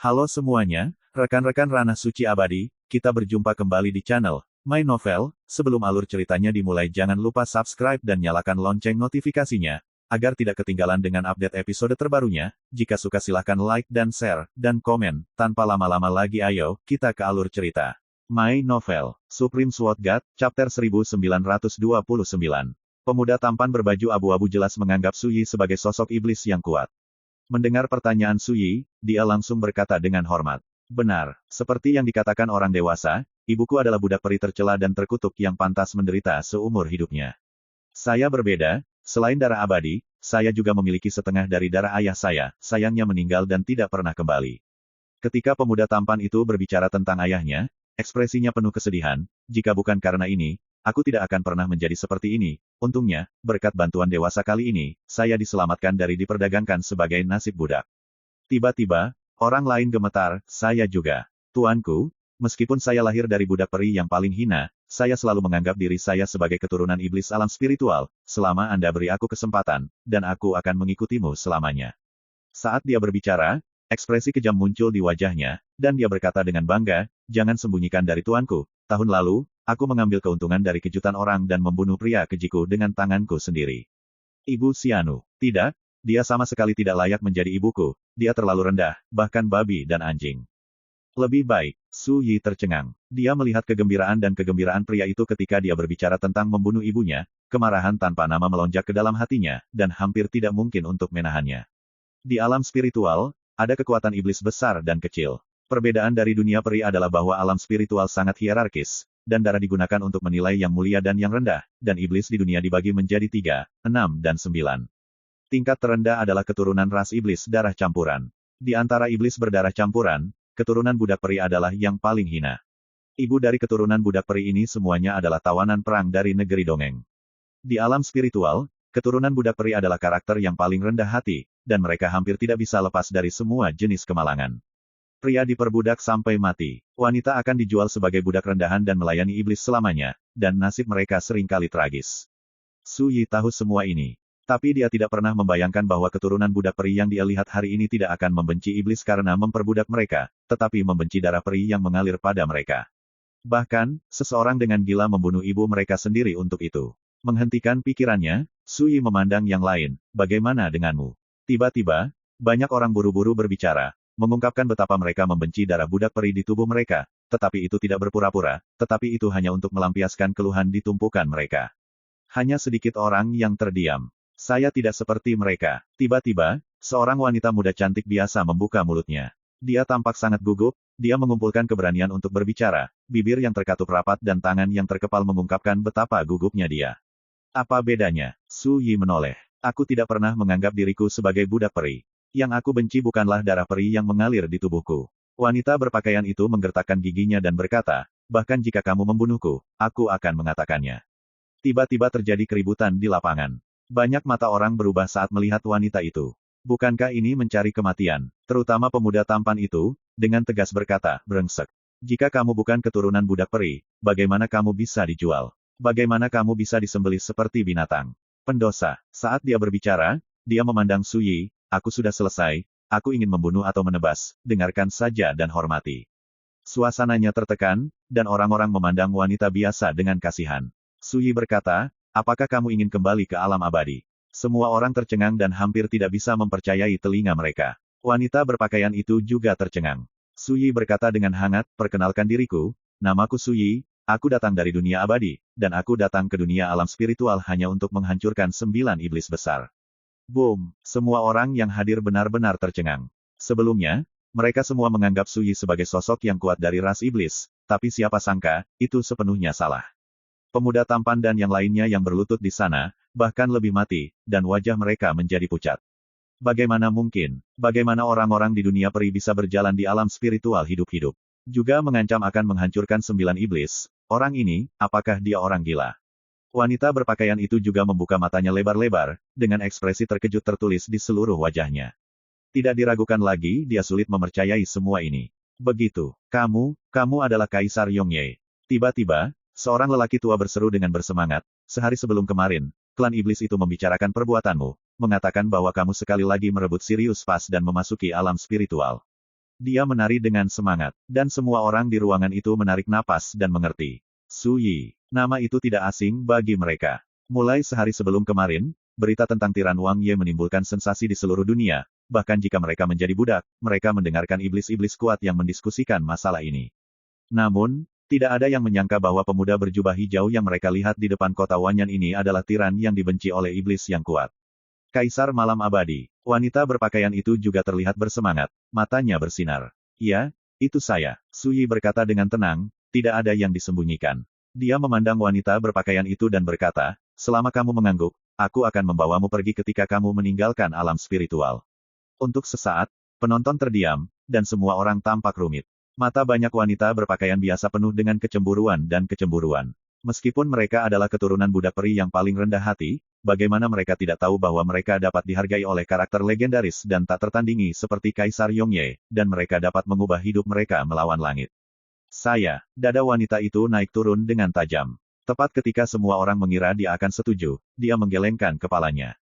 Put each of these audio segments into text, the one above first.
Halo semuanya, rekan-rekan Ranah Suci Abadi, kita berjumpa kembali di channel My Novel. Sebelum alur ceritanya dimulai, jangan lupa subscribe dan nyalakan lonceng notifikasinya, agar tidak ketinggalan dengan update episode terbarunya. Jika suka silahkan like dan share, dan komen. Tanpa lama-lama lagi ayo, kita ke alur cerita. My Novel, Supreme Sword God, Chapter 1929. Pemuda tampan berbaju abu-abu jelas menganggap Su Yi sebagai sosok iblis yang kuat. Mendengar pertanyaan Su Yi, dia langsung berkata dengan hormat. Benar, seperti yang dikatakan orang dewasa, ibuku adalah budak peri tercela dan terkutuk yang pantas menderita seumur hidupnya. Saya berbeda, selain darah abadi, saya juga memiliki setengah dari darah ayah saya, sayangnya meninggal dan tidak pernah kembali. Ketika pemuda tampan itu berbicara tentang ayahnya, ekspresinya penuh kesedihan. Jika bukan karena ini, aku tidak akan pernah menjadi seperti ini. Untungnya, berkat bantuan dewasa kali ini, saya diselamatkan dari diperdagangkan sebagai nasib budak. Tiba-tiba, orang lain gemetar, saya juga. Tuanku, meskipun saya lahir dari budak peri yang paling hina, saya selalu menganggap diri saya sebagai keturunan iblis alam spiritual. Selama Anda beri aku kesempatan, dan aku akan mengikutimu selamanya. Saat dia berbicara, ekspresi kejam muncul di wajahnya, dan dia berkata dengan bangga, jangan sembunyikan dari tuanku. Tahun lalu, aku mengambil keuntungan dari kejutan orang dan membunuh pria kejiku dengan tanganku sendiri. Ibu Xianu. Tidak, dia sama sekali tidak layak menjadi ibuku. Dia terlalu rendah, bahkan babi dan anjing. Lebih baik, Su Yi tercengang. Dia melihat kegembiraan dan kegembiraan pria itu ketika dia berbicara tentang membunuh ibunya, kemarahan tanpa nama melonjak ke dalam hatinya, dan hampir tidak mungkin untuk menahannya. Di alam spiritual, ada kekuatan iblis besar dan kecil. Perbedaan dari dunia peri adalah bahwa alam spiritual sangat hierarkis, dan darah digunakan untuk menilai yang mulia dan yang rendah, dan iblis di dunia dibagi menjadi 3, 6 dan 9. Tingkat terendah adalah keturunan ras iblis darah campuran. Di antara iblis berdarah campuran, keturunan budak peri adalah yang paling hina. Ibu dari keturunan budak peri ini semuanya adalah tawanan perang dari negeri dongeng. Di alam spiritual, keturunan budak peri adalah karakter yang paling rendah hati, dan mereka hampir tidak bisa lepas dari semua jenis kemalangan. Pria diperbudak sampai mati. Wanita akan dijual sebagai budak rendahan dan melayani iblis selamanya, dan nasib mereka seringkali tragis. Su Yi tahu semua ini. Tapi dia tidak pernah membayangkan bahwa keturunan budak peri yang dia lihat hari ini tidak akan membenci iblis karena memperbudak mereka, tetapi membenci darah peri yang mengalir pada mereka. Bahkan, seseorang dengan gila membunuh ibu mereka sendiri untuk itu. Menghentikan pikirannya, Su Yi memandang yang lain, bagaimana denganmu? Tiba-tiba, banyak orang buru-buru berbicara, mengungkapkan betapa mereka membenci darah budak peri di tubuh mereka, tetapi itu tidak berpura-pura, tetapi itu hanya untuk melampiaskan keluhan di tumpukan mereka. Hanya sedikit orang yang terdiam. Saya tidak seperti mereka. Tiba-tiba, seorang wanita muda cantik biasa membuka mulutnya. Dia tampak sangat gugup, dia mengumpulkan keberanian untuk berbicara, bibir yang terkatup rapat dan tangan yang terkepal mengungkapkan betapa gugupnya dia. Apa bedanya? Su Yi menoleh. Aku tidak pernah menganggap diriku sebagai budak peri. Yang aku benci bukanlah darah peri yang mengalir di tubuhku. Wanita berpakaian itu menggertakkan giginya dan berkata, bahkan jika kamu membunuhku, aku akan mengatakannya. Tiba-tiba terjadi keributan di lapangan. Banyak mata orang berubah saat melihat wanita itu. Bukankah ini mencari kematian? Terutama pemuda tampan itu, dengan tegas berkata, brengsek. Jika kamu bukan keturunan budak peri, bagaimana kamu bisa dijual? Bagaimana kamu bisa disembelih seperti binatang? Pendosa. Saat dia berbicara, dia memandang Su Yi. Aku sudah selesai, aku ingin membunuh atau menebas, dengarkan saja dan hormati. Suasananya tertekan, dan orang-orang memandang wanita biasa dengan kasihan. Su Yi berkata, apakah kamu ingin kembali ke alam abadi? Semua orang tercengang dan hampir tidak bisa mempercayai telinga mereka. Wanita berpakaian itu juga tercengang. Su Yi berkata dengan hangat, perkenalkan diriku, namaku Su Yi, aku datang dari dunia abadi, dan aku datang ke dunia alam spiritual hanya untuk menghancurkan 9 iblis besar. Boom! Semua orang yang hadir benar-benar tercengang. Sebelumnya, mereka semua menganggap Su Yi sebagai sosok yang kuat dari ras iblis, tapi siapa sangka, itu sepenuhnya salah. Pemuda tampan dan yang lainnya yang berlutut di sana, bahkan lebih mati, dan wajah mereka menjadi pucat. Bagaimana mungkin? Bagaimana orang-orang di dunia peri bisa berjalan di alam spiritual hidup-hidup? Juga mengancam akan menghancurkan 9 iblis, orang ini, apakah dia orang gila? Wanita berpakaian itu juga membuka matanya lebar-lebar, dengan ekspresi terkejut tertulis di seluruh wajahnya. Tidak diragukan lagi, dia sulit mempercayai semua ini. Begitu, kamu adalah Kaisar Yongye. Tiba-tiba, seorang lelaki tua berseru dengan bersemangat, sehari sebelum kemarin, klan iblis itu membicarakan perbuatanmu, mengatakan bahwa kamu sekali lagi merebut Sirius Pas dan memasuki alam spiritual. Dia menari dengan semangat, dan semua orang di ruangan itu menarik napas dan mengerti. Su Yi. Nama itu tidak asing bagi mereka. Mulai sehari sebelum kemarin, berita tentang Tiran Wang Ye menimbulkan sensasi di seluruh dunia, bahkan jika mereka menjadi budak, mereka mendengarkan iblis-iblis kuat yang mendiskusikan masalah ini. Namun, tidak ada yang menyangka bahwa pemuda berjubah hijau yang mereka lihat di depan kota Wanyan ini adalah tiran yang dibenci oleh iblis yang kuat. Kaisar Malam Abadi. Wanita berpakaian itu juga terlihat bersemangat, matanya bersinar. Ya, itu saya. Su Yi berkata dengan tenang, tidak ada yang disembunyikan. Dia memandang wanita berpakaian itu dan berkata, selama kamu mengangguk, aku akan membawamu pergi ketika kamu meninggalkan alam spiritual. Untuk sesaat, penonton terdiam, dan semua orang tampak rumit. Mata banyak wanita berpakaian biasa penuh dengan kecemburuan dan kecemburuan. Meskipun mereka adalah keturunan budak peri yang paling rendah hati, bagaimana mereka tidak tahu bahwa mereka dapat dihargai oleh karakter legendaris dan tak tertandingi seperti Kaisar Yongye, dan mereka dapat mengubah hidup mereka melawan langit. Dada wanita itu naik turun dengan tajam. Tepat ketika semua orang mengira dia akan setuju, dia menggelengkan kepalanya.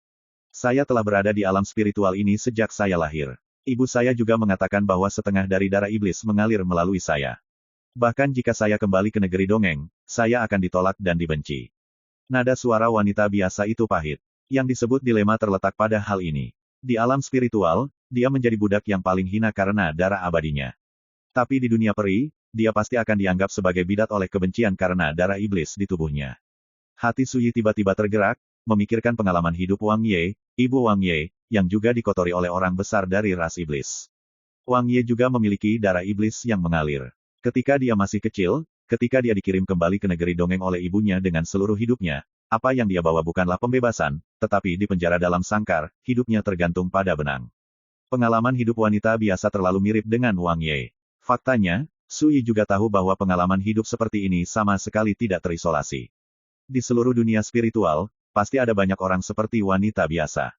Saya telah berada di alam spiritual ini sejak saya lahir. Ibu saya juga mengatakan bahwa setengah dari darah iblis mengalir melalui saya. Bahkan jika saya kembali ke negeri dongeng, saya akan ditolak dan dibenci. Nada suara wanita biasa itu pahit. Yang disebut dilema terletak pada hal ini. Di alam spiritual, dia menjadi budak yang paling hina karena darah abadinya. Tapi di dunia peri, dia pasti akan dianggap sebagai bidat oleh kebencian karena darah iblis di tubuhnya. Hati Su Yi tiba-tiba tergerak, memikirkan pengalaman hidup Wang Ye, ibu Wang Ye, yang juga dikotori oleh orang besar dari ras iblis. Wang Ye juga memiliki darah iblis yang mengalir. Ketika dia masih kecil, ketika dia dikirim kembali ke negeri dongeng oleh ibunya dengan seluruh hidupnya, apa yang dia bawa bukanlah pembebasan, tetapi di penjara dalam sangkar, hidupnya tergantung pada benang. Pengalaman hidup wanita biasa terlalu mirip dengan Wang Ye. Faktanya, Su Yi juga tahu bahwa pengalaman hidup seperti ini sama sekali tidak terisolasi. Di seluruh dunia spiritual, pasti ada banyak orang seperti wanita biasa.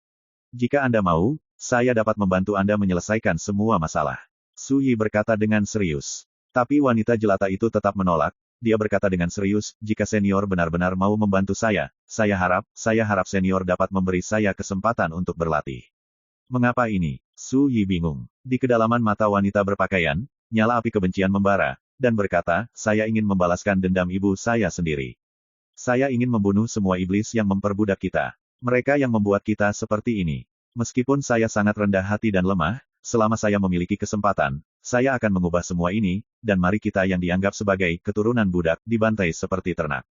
Jika Anda mau, saya dapat membantu Anda menyelesaikan semua masalah. Su Yi berkata dengan serius. Tapi wanita jelata itu tetap menolak, dia berkata dengan serius, jika senior benar-benar mau membantu saya harap senior dapat memberi saya kesempatan untuk berlatih. Mengapa ini? Su Yi bingung. Di kedalaman mata wanita berpakaian, nyala api kebencian membara, dan berkata, saya ingin membalaskan dendam ibu saya sendiri. Saya ingin membunuh semua iblis yang memperbudak kita. Mereka yang membuat kita seperti ini. Meskipun saya sangat rendah hati dan lemah, selama saya memiliki kesempatan, saya akan mengubah semua ini, dan mari kita yang dianggap sebagai keturunan budak dibantai seperti ternak.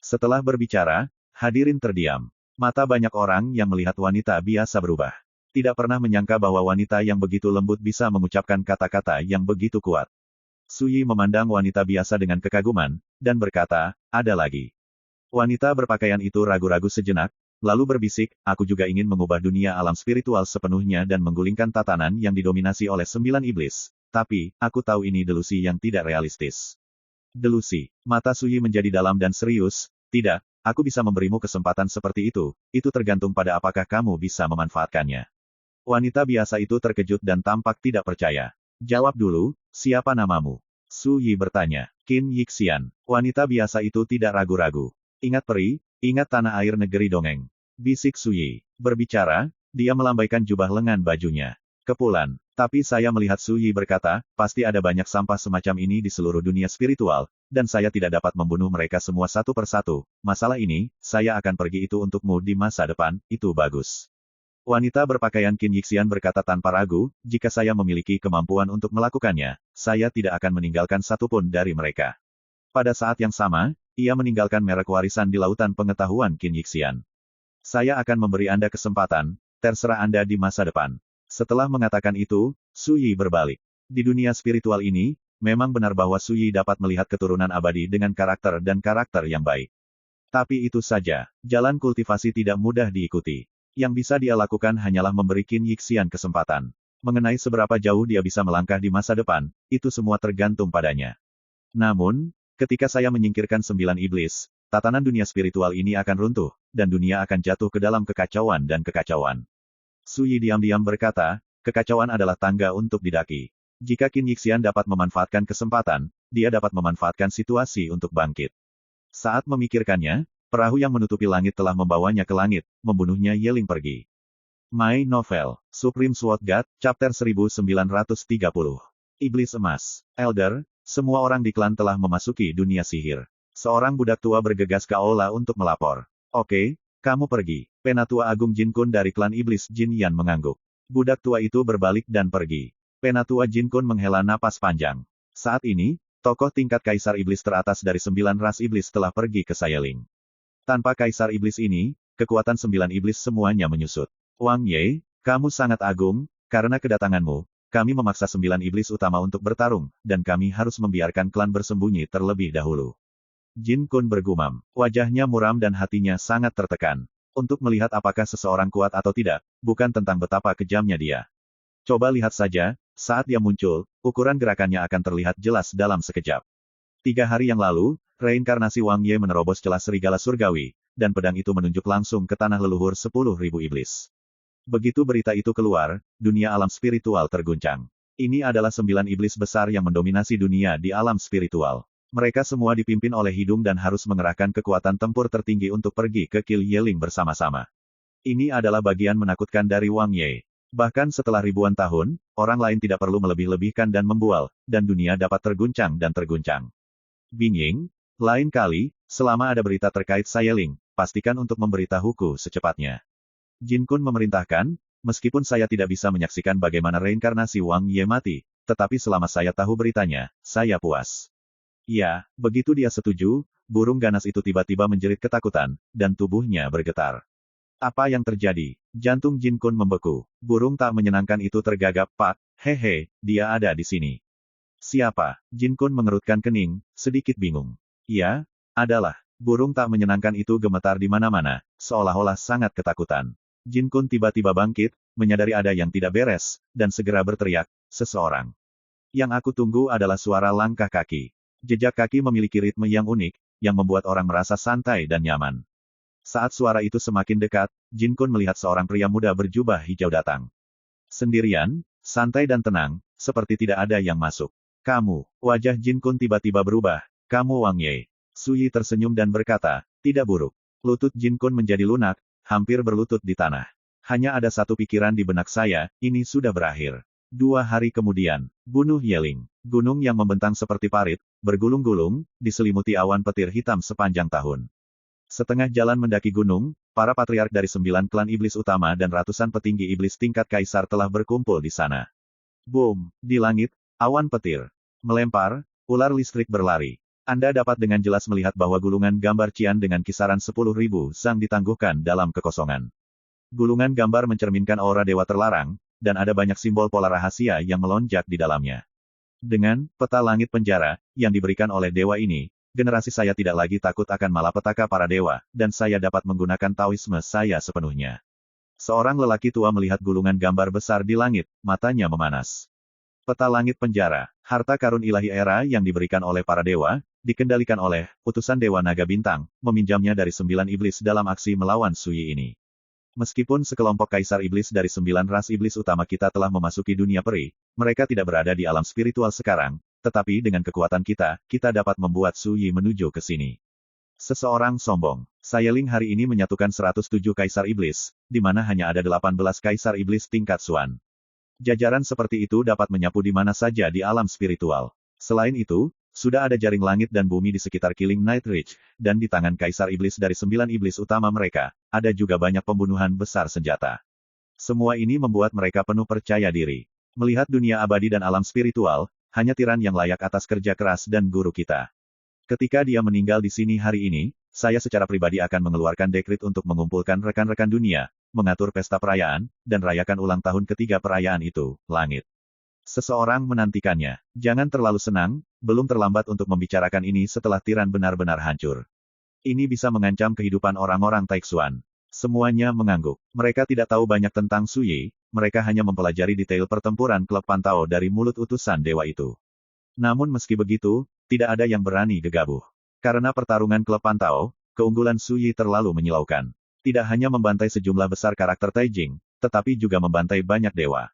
Setelah berbicara, hadirin terdiam. Mata banyak orang yang melihat wanita biasa berubah. Tidak pernah menyangka bahwa wanita yang begitu lembut bisa mengucapkan kata-kata yang begitu kuat. Su Yi memandang wanita biasa dengan kekaguman, dan berkata, ada lagi. Wanita berpakaian itu ragu-ragu sejenak, lalu berbisik, aku juga ingin mengubah dunia alam spiritual sepenuhnya dan menggulingkan tatanan yang didominasi oleh 9 iblis. Tapi, aku tahu ini delusi yang tidak realistis. Delusi. Mata Su Yi menjadi dalam dan serius, tidak, aku bisa memberimu kesempatan seperti itu tergantung pada apakah kamu bisa memanfaatkannya. Wanita biasa itu terkejut dan tampak tidak percaya. Jawab dulu, siapa namamu? Su Yi bertanya. Qin Yixian. Wanita biasa itu tidak ragu-ragu. Ingat peri, ingat tanah air negeri dongeng. Bisik Su Yi. Berbicara, dia melambaikan jubah lengan bajunya. Kepulan. Tapi saya melihat Su Yi berkata, pasti ada banyak sampah semacam ini di seluruh dunia spiritual, dan saya tidak dapat membunuh mereka semua satu persatu. Masalah ini, saya akan pergi itu untukmu di masa depan, itu bagus. Wanita berpakaian Qin Yixian berkata tanpa ragu, jika saya memiliki kemampuan untuk melakukannya, saya tidak akan meninggalkan satupun dari mereka. Pada saat yang sama, ia meninggalkan merek warisan di lautan pengetahuan Qin Yixian. Saya akan memberi Anda kesempatan, terserah Anda di masa depan. Setelah mengatakan itu, Su Yi berbalik. Di dunia spiritual ini, memang benar bahwa Su Yi dapat melihat keturunan abadi dengan karakter dan karakter yang baik. Tapi itu saja, jalan kultivasi tidak mudah diikuti. Yang bisa dia lakukan hanyalah memberi Qin Yixian kesempatan. Mengenai seberapa jauh dia bisa melangkah di masa depan, itu semua tergantung padanya. Namun, ketika saya menyingkirkan 9 iblis, tatanan dunia spiritual ini akan runtuh, dan dunia akan jatuh ke dalam kekacauan dan kekacauan. Su Yi diam-diam berkata, kekacauan adalah tangga untuk didaki. Jika Qin Yixian dapat memanfaatkan kesempatan, dia dapat memanfaatkan situasi untuk bangkit. Saat memikirkannya, perahu yang menutupi langit telah membawanya ke langit, membunuhnya Yeling pergi. My Novel, Supreme Sword God, Chapter 1930. Iblis emas. Elder, semua orang di klan telah memasuki dunia sihir. Seorang budak tua bergegas ke aula untuk melapor. Oke, kamu pergi. Penatua Agung Jin Kun dari klan Iblis Jin Yan mengangguk. Budak tua itu berbalik dan pergi. Penatua Jin Kun menghela napas panjang. Saat ini, tokoh tingkat Kaisar Iblis teratas dari 9 ras Iblis telah pergi ke Sayeling. Tanpa Kaisar Iblis ini, kekuatan 9 Iblis semuanya menyusut. Wang Ye, kamu sangat agung, karena kedatanganmu, kami memaksa 9 Iblis utama untuk bertarung, dan kami harus membiarkan klan bersembunyi terlebih dahulu. Jin Kun bergumam. Wajahnya muram dan hatinya sangat tertekan. Untuk melihat apakah seseorang kuat atau tidak, bukan tentang betapa kejamnya dia. Coba lihat saja, saat dia muncul, ukuran gerakannya akan terlihat jelas dalam sekejap. 3 hari yang lalu, reinkarnasi Wang Ye menerobos celah serigala surgawi, dan pedang itu menunjuk langsung ke tanah leluhur 10.000 iblis. Begitu berita itu keluar, dunia alam spiritual terguncang. Ini adalah 9 iblis besar yang mendominasi dunia di alam spiritual. Mereka semua dipimpin oleh hidung dan harus mengerahkan kekuatan tempur tertinggi untuk pergi ke Kil Yeling bersama-sama. Ini adalah bagian menakutkan dari Wang Ye. Bahkan setelah ribuan tahun, orang lain tidak perlu melebih-lebihkan dan membual, dan dunia dapat terguncang dan terguncang. Bingying, lain kali, selama ada berita terkait Sayeling, pastikan untuk memberitahuku secepatnya. Jin Kun memerintahkan, meskipun saya tidak bisa menyaksikan bagaimana reinkarnasi Wang Ye mati, tetapi selama saya tahu beritanya, saya puas. Ya, begitu dia setuju, burung ganas itu tiba-tiba menjerit ketakutan, dan tubuhnya bergetar. Apa yang terjadi? Jantung Jin Kun membeku. Burung tak menyenangkan itu tergagap, Pak, hehe, dia ada di sini. Siapa? Jin Kun mengerutkan kening, sedikit bingung. Ya, adalah. Burung tak menyenangkan itu gemetar di mana-mana, seolah-olah sangat ketakutan. Jin Kun tiba-tiba bangkit, menyadari ada yang tidak beres, dan segera berteriak, seseorang. Yang aku tunggu adalah suara langkah kaki. Jejak kaki memiliki ritme yang unik, yang membuat orang merasa santai dan nyaman. Saat suara itu semakin dekat, Jin Kun melihat seorang pria muda berjubah hijau datang. Sendirian, santai dan tenang, seperti tidak ada yang masuk. Kamu, wajah Jin Kun tiba-tiba berubah, kamu Wang Ye. Suyi tersenyum dan berkata, tidak buruk. Lutut Jin Kun menjadi lunak, hampir berlutut di tanah. Hanya ada satu pikiran di benak saya, ini sudah berakhir. 2 hari kemudian, bunuh Yeling. Gunung yang membentang seperti parit, bergulung-gulung, diselimuti awan petir hitam sepanjang tahun. Setengah jalan mendaki gunung, para patriark dari 9 klan iblis utama dan ratusan petinggi iblis tingkat kaisar telah berkumpul di sana. Boom! Di langit, awan petir melempar, ular listrik berlari. Anda dapat dengan jelas melihat bahwa gulungan gambar Qian dengan kisaran 10.000 sang ditangguhkan dalam kekosongan. Gulungan gambar mencerminkan aura dewa terlarang, dan ada banyak simbol pola rahasia yang melonjak di dalamnya. Dengan peta langit penjara yang diberikan oleh dewa ini, generasi saya tidak lagi takut akan malapetaka para dewa, dan saya dapat menggunakan Taoisme saya sepenuhnya. Seorang lelaki tua melihat gulungan gambar besar di langit, matanya memanas. Peta langit penjara, harta karun ilahi era yang diberikan oleh para dewa, dikendalikan oleh utusan Dewa Naga Bintang, meminjamnya dari 9 iblis dalam aksi melawan Suyi ini. Meskipun sekelompok kaisar iblis dari 9 ras iblis utama kita telah memasuki dunia peri, mereka tidak berada di alam spiritual sekarang, tetapi dengan kekuatan kita, kita dapat membuat Suyi menuju ke sini. Seseorang sombong. Sayeling hari ini menyatukan 107 kaisar iblis, di mana hanya ada 18 kaisar iblis tingkat Suan. Jajaran seperti itu dapat menyapu di mana saja di alam spiritual. Selain itu, sudah ada jaring langit dan bumi di sekitar Killing Night Ridge, dan di tangan kaisar iblis dari 9 iblis utama mereka, ada juga banyak pembunuhan besar senjata. Semua ini membuat mereka penuh percaya diri. Melihat dunia abadi dan alam spiritual, hanya tiran yang layak atas kerja keras dan guru kita. Ketika dia meninggal di sini hari ini, saya secara pribadi akan mengeluarkan dekrit untuk mengumpulkan rekan-rekan dunia, mengatur pesta perayaan, dan rayakan ulang tahun ketiga perayaan itu, langit. Seseorang menantikannya. Jangan terlalu senang, belum terlambat untuk membicarakan ini setelah tiran benar-benar hancur. Ini bisa mengancam kehidupan orang-orang Taixuan. Semuanya mengangguk. Mereka tidak tahu banyak tentang Suyi, mereka hanya mempelajari detail pertempuran klub Pantao dari mulut utusan dewa itu. Namun meski begitu, tidak ada yang berani gegabah. Karena pertarungan klub Pantao, keunggulan Suyi terlalu menyilaukan. Tidak hanya membantai sejumlah besar karakter Taijing, tetapi juga membantai banyak dewa.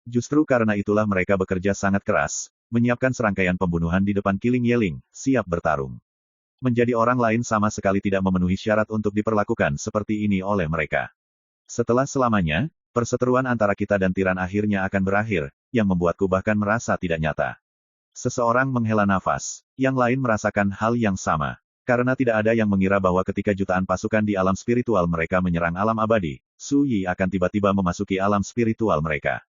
Justru karena itulah mereka bekerja sangat keras, menyiapkan serangkaian pembunuhan di depan Killing Yeling, siap bertarung. Menjadi orang lain sama sekali tidak memenuhi syarat untuk diperlakukan seperti ini oleh mereka. Setelah selamanya, perseteruan antara kita dan tiran akhirnya akan berakhir, yang membuatku bahkan merasa tidak nyata. Seseorang menghela nafas. Yang lain merasakan hal yang sama. Karena tidak ada yang mengira bahwa ketika jutaan pasukan di alam spiritual mereka menyerang alam abadi, Su Yi akan tiba-tiba memasuki alam spiritual mereka.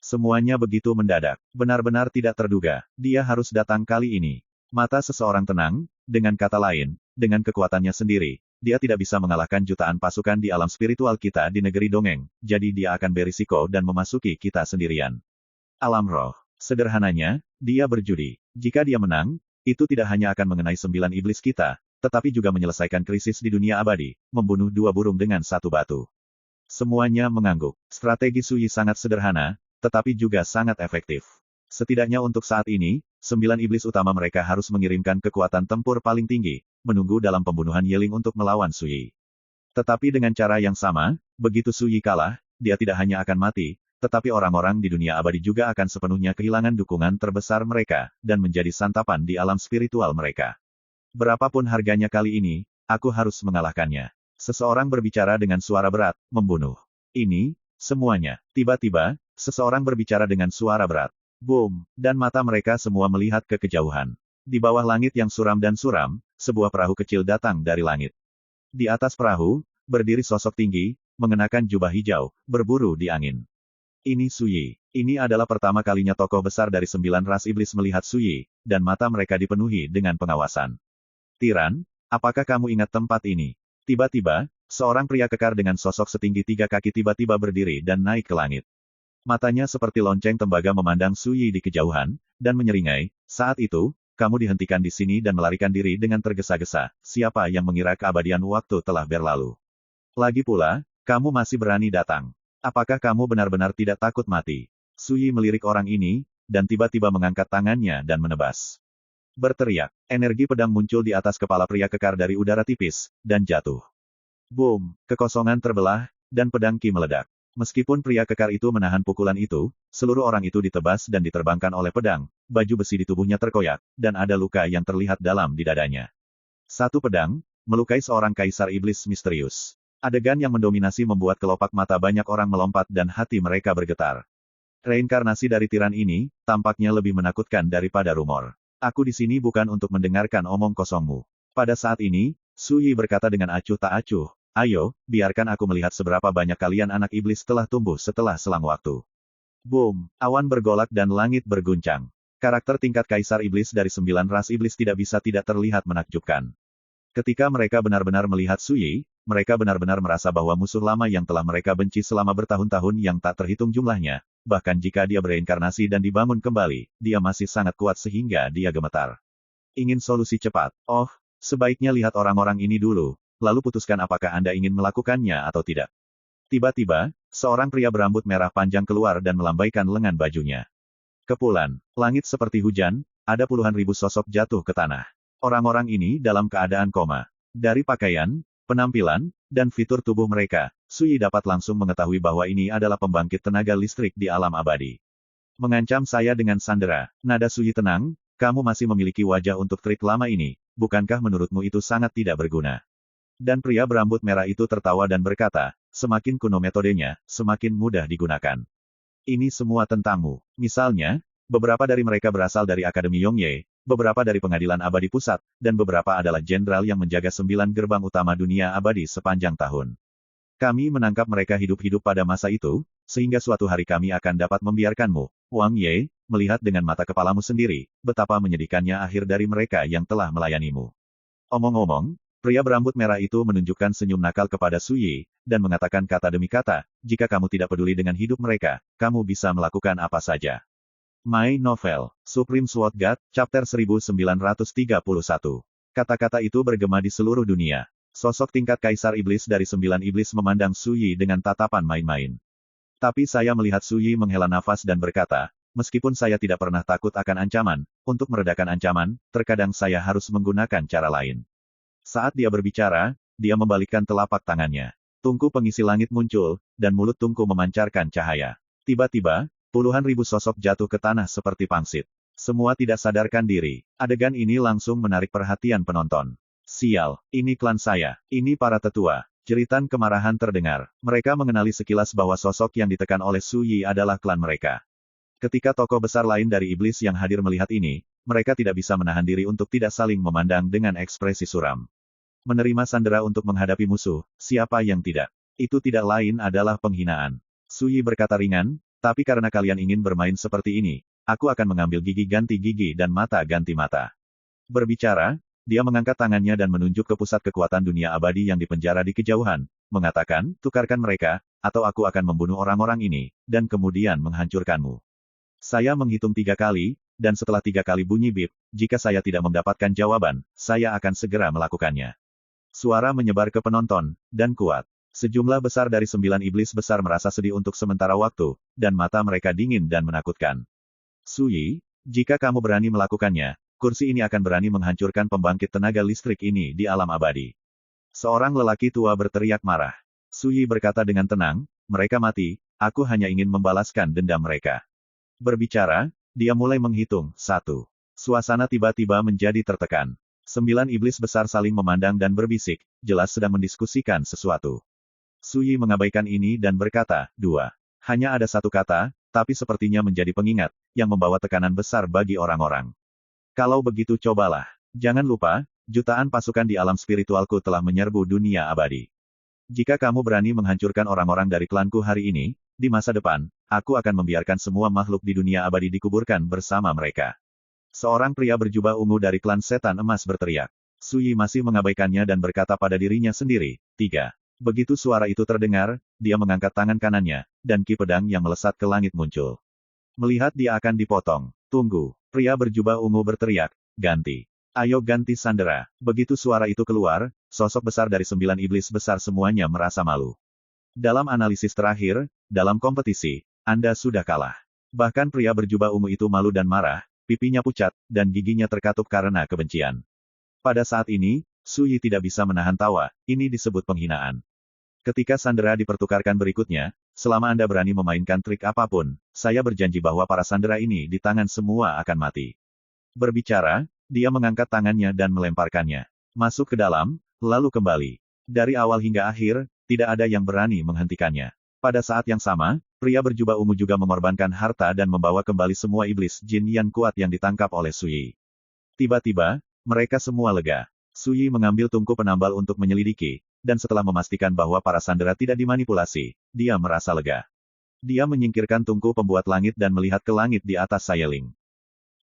Semuanya begitu mendadak. Benar-benar tidak terduga. Dia harus datang kali ini. Mata seseorang tenang, dengan kata lain, dengan kekuatannya sendiri, dia tidak bisa mengalahkan jutaan pasukan di alam spiritual kita di negeri dongeng, jadi dia akan berisiko dan memasuki kita sendirian. Alam roh. Sederhananya, dia berjudi. Jika dia menang, itu tidak hanya akan mengenai 9 iblis kita, tetapi juga menyelesaikan krisis di dunia abadi, membunuh 2 burung dengan 1 batu. Semuanya mengangguk. Strategi Su Yi sangat sederhana, tetapi juga sangat efektif. Setidaknya untuk saat ini, 9 iblis utama mereka harus mengirimkan kekuatan tempur paling tinggi, menunggu dalam pembunuhan Yeling untuk melawan Su Yi. Tetapi dengan cara yang sama, begitu Su Yi kalah, dia tidak hanya akan mati, tetapi orang-orang di dunia abadi juga akan sepenuhnya kehilangan dukungan terbesar mereka, dan menjadi santapan di alam spiritual mereka. Berapapun harganya kali ini, aku harus mengalahkannya. Seseorang berbicara dengan suara berat, membunuh. Ini, semuanya. Tiba-tiba, seseorang berbicara dengan suara berat. Boom! Dan mata mereka semua melihat ke kejauhan. Di bawah langit yang suram dan suram, sebuah perahu kecil datang dari langit. Di atas perahu, berdiri sosok tinggi, mengenakan jubah hijau, berburu di angin. Ini Su Yi. Ini adalah pertama kalinya tokoh besar dari 9 ras iblis melihat Su Yi, dan mata mereka dipenuhi dengan pengawasan. Tiran, apakah kamu ingat tempat ini? Tiba-tiba, seorang pria kekar dengan sosok setinggi 3 kaki tiba-tiba berdiri dan naik ke langit. Matanya seperti lonceng tembaga memandang Su Yi di kejauhan, dan menyeringai, saat itu, kamu dihentikan di sini dan melarikan diri dengan tergesa-gesa, siapa yang mengira keabadian waktu telah berlalu? Lagi pula, kamu masih berani datang. Apakah kamu benar-benar tidak takut mati? Su Yi melirik orang ini, dan tiba-tiba mengangkat tangannya dan menebas. Berteriak, energi pedang muncul di atas kepala pria kekar dari udara tipis, dan jatuh. Boom! Kekosongan terbelah, dan pedang Qi meledak. Meskipun pria kekar itu menahan pukulan itu, seluruh orang itu ditebas dan diterbangkan oleh pedang, baju besi di tubuhnya terkoyak, dan ada luka yang terlihat dalam di dadanya. Satu pedang, melukai seorang kaisar iblis misterius. Adegan yang mendominasi membuat kelopak mata banyak orang melompat dan hati mereka bergetar. Reinkarnasi dari tiran ini, tampaknya lebih menakutkan daripada rumor. Aku di sini bukan untuk mendengarkan omong kosongmu. Pada saat ini, Su Yi berkata dengan acuh tak acuh, ayo, biarkan aku melihat seberapa banyak kalian anak iblis telah tumbuh setelah selang waktu. Boom! Awan bergolak dan langit berguncang. Karakter tingkat kaisar iblis dari 9 ras iblis tidak bisa tidak terlihat menakjubkan. Ketika mereka benar-benar melihat Su Yi, mereka benar-benar merasa bahwa musuh lama yang telah mereka benci selama bertahun-tahun yang tak terhitung jumlahnya, bahkan jika dia bereinkarnasi dan dibangun kembali, dia masih sangat kuat sehingga dia gemetar. Ingin solusi cepat? Oh, sebaiknya lihat orang-orang ini dulu, lalu putuskan apakah Anda ingin melakukannya atau tidak. Tiba-tiba, seorang pria berambut merah panjang keluar dan melambaikan lengan bajunya. Kepulan, langit seperti hujan, ada puluhan ribu sosok jatuh ke tanah. Orang-orang ini dalam keadaan koma. Dari pakaian, penampilan, dan fitur tubuh mereka, Su Yi dapat langsung mengetahui bahwa ini adalah pembangkit tenaga listrik di alam abadi. Mengancam saya dengan sandera, nada Su Yi tenang, kamu masih memiliki wajah untuk trik lama ini, bukankah menurutmu itu sangat tidak berguna? Dan pria berambut merah itu tertawa dan berkata, semakin kuno metodenya, semakin mudah digunakan. Ini semua tentangmu. Misalnya, beberapa dari mereka berasal dari Akademi Yongye, beberapa dari Pengadilan Abadi Pusat, dan beberapa adalah jenderal yang menjaga 9 gerbang utama dunia abadi sepanjang tahun. Kami menangkap mereka hidup-hidup pada masa itu, sehingga suatu hari kami akan dapat membiarkanmu, Wang Ye, melihat dengan mata kepalamu sendiri, betapa menyedihkannya akhir dari mereka yang telah melayanimu. Omong-omong, pria berambut merah itu menunjukkan senyum nakal kepada Su Yi, dan mengatakan kata demi kata, jika kamu tidak peduli dengan hidup mereka, kamu bisa melakukan apa saja. My Novel, Supreme Sword God, Chapter 1931. Kata-kata itu bergema di seluruh dunia. Sosok tingkat kaisar iblis dari 9 iblis memandang Su Yi dengan tatapan main-main. Tapi saya melihat Su Yi menghela nafas dan berkata, meskipun saya tidak pernah takut akan ancaman, untuk meredakan ancaman, terkadang saya harus menggunakan cara lain. Saat dia berbicara, dia membalikkan telapak tangannya. Tungku pengisi langit muncul, dan mulut tungku memancarkan cahaya. Tiba-tiba, puluhan ribu sosok jatuh ke tanah seperti pangsit. Semua tidak sadarkan diri. Adegan ini langsung menarik perhatian penonton. Sial, ini klan saya, ini para tetua. Jeritan kemarahan terdengar. Mereka mengenali sekilas bahwa sosok yang ditekan oleh Su Yi adalah klan mereka. Ketika tokoh besar lain dari iblis yang hadir melihat ini, mereka tidak bisa menahan diri untuk tidak saling memandang dengan ekspresi suram. Menerima sandera untuk menghadapi musuh, siapa yang tidak? Itu tidak lain adalah penghinaan. Su Yi berkata ringan, tapi karena kalian ingin bermain seperti ini, aku akan mengambil gigi ganti gigi dan mata ganti mata. Berbicara, dia mengangkat tangannya dan menunjuk ke pusat kekuatan dunia abadi yang dipenjara di kejauhan, mengatakan, tukarkan mereka, atau aku akan membunuh orang-orang ini, dan kemudian menghancurkanmu. Saya menghitung 3 kali, dan setelah 3 kali bunyi bip, jika saya tidak mendapatkan jawaban, saya akan segera melakukannya. Suara menyebar ke penonton, dan kuat. Sejumlah besar dari 9 iblis besar merasa sedih untuk sementara waktu, dan mata mereka dingin dan menakutkan. Su Yi, jika kamu berani melakukannya, kursi ini akan berani menghancurkan pembangkit tenaga listrik ini di alam abadi. Seorang lelaki tua berteriak marah. Su Yi berkata dengan tenang, mereka mati, aku hanya ingin membalaskan dendam mereka. Berbicara, dia mulai menghitung, 1. Suasana tiba-tiba menjadi tertekan. 9 iblis besar saling memandang dan berbisik, jelas sedang mendiskusikan sesuatu. Su Yi mengabaikan ini dan berkata, 2. Hanya ada satu kata, tapi sepertinya menjadi pengingat, yang membawa tekanan besar bagi orang-orang. Kalau begitu cobalah. Jangan lupa, jutaan pasukan di alam spiritualku telah menyerbu dunia abadi. Jika kamu berani menghancurkan orang-orang dari klanku hari ini, di masa depan, aku akan membiarkan semua makhluk di dunia abadi dikuburkan bersama mereka. Seorang pria berjubah ungu dari klan setan emas berteriak. Su Yi masih mengabaikannya dan berkata pada dirinya sendiri, 3. Begitu suara itu terdengar, dia mengangkat tangan kanannya, dan ki pedang yang melesat ke langit muncul. Melihat dia akan dipotong. Tunggu. Pria berjubah ungu berteriak, ganti. Ayo ganti sandera. Begitu suara itu keluar, sosok besar dari 9 iblis besar semuanya merasa malu. Dalam analisis terakhir, dalam kompetisi, Anda sudah kalah. Bahkan pria berjubah ungu itu malu dan marah, pipinya pucat, dan giginya terkatup karena kebencian. Pada saat ini, Su Yi tidak bisa menahan tawa, ini disebut penghinaan. Ketika sandera dipertukarkan berikutnya, selama Anda berani memainkan trik apapun, saya berjanji bahwa para sandera ini di tangan semua akan mati. Berbicara, dia mengangkat tangannya dan melemparkannya. Masuk ke dalam, lalu kembali. Dari awal hingga akhir, tidak ada yang berani menghentikannya. Pada saat yang sama, pria berjubah ungu juga mengorbankan harta dan membawa kembali semua iblis jin yang kuat yang ditangkap oleh Su Yi. Tiba-tiba, mereka semua lega. Su Yi mengambil tungku penambal untuk menyelidiki, dan setelah memastikan bahwa para sandera tidak dimanipulasi, dia merasa lega. Dia menyingkirkan tungku pembuat langit dan melihat ke langit di atas Sayeling.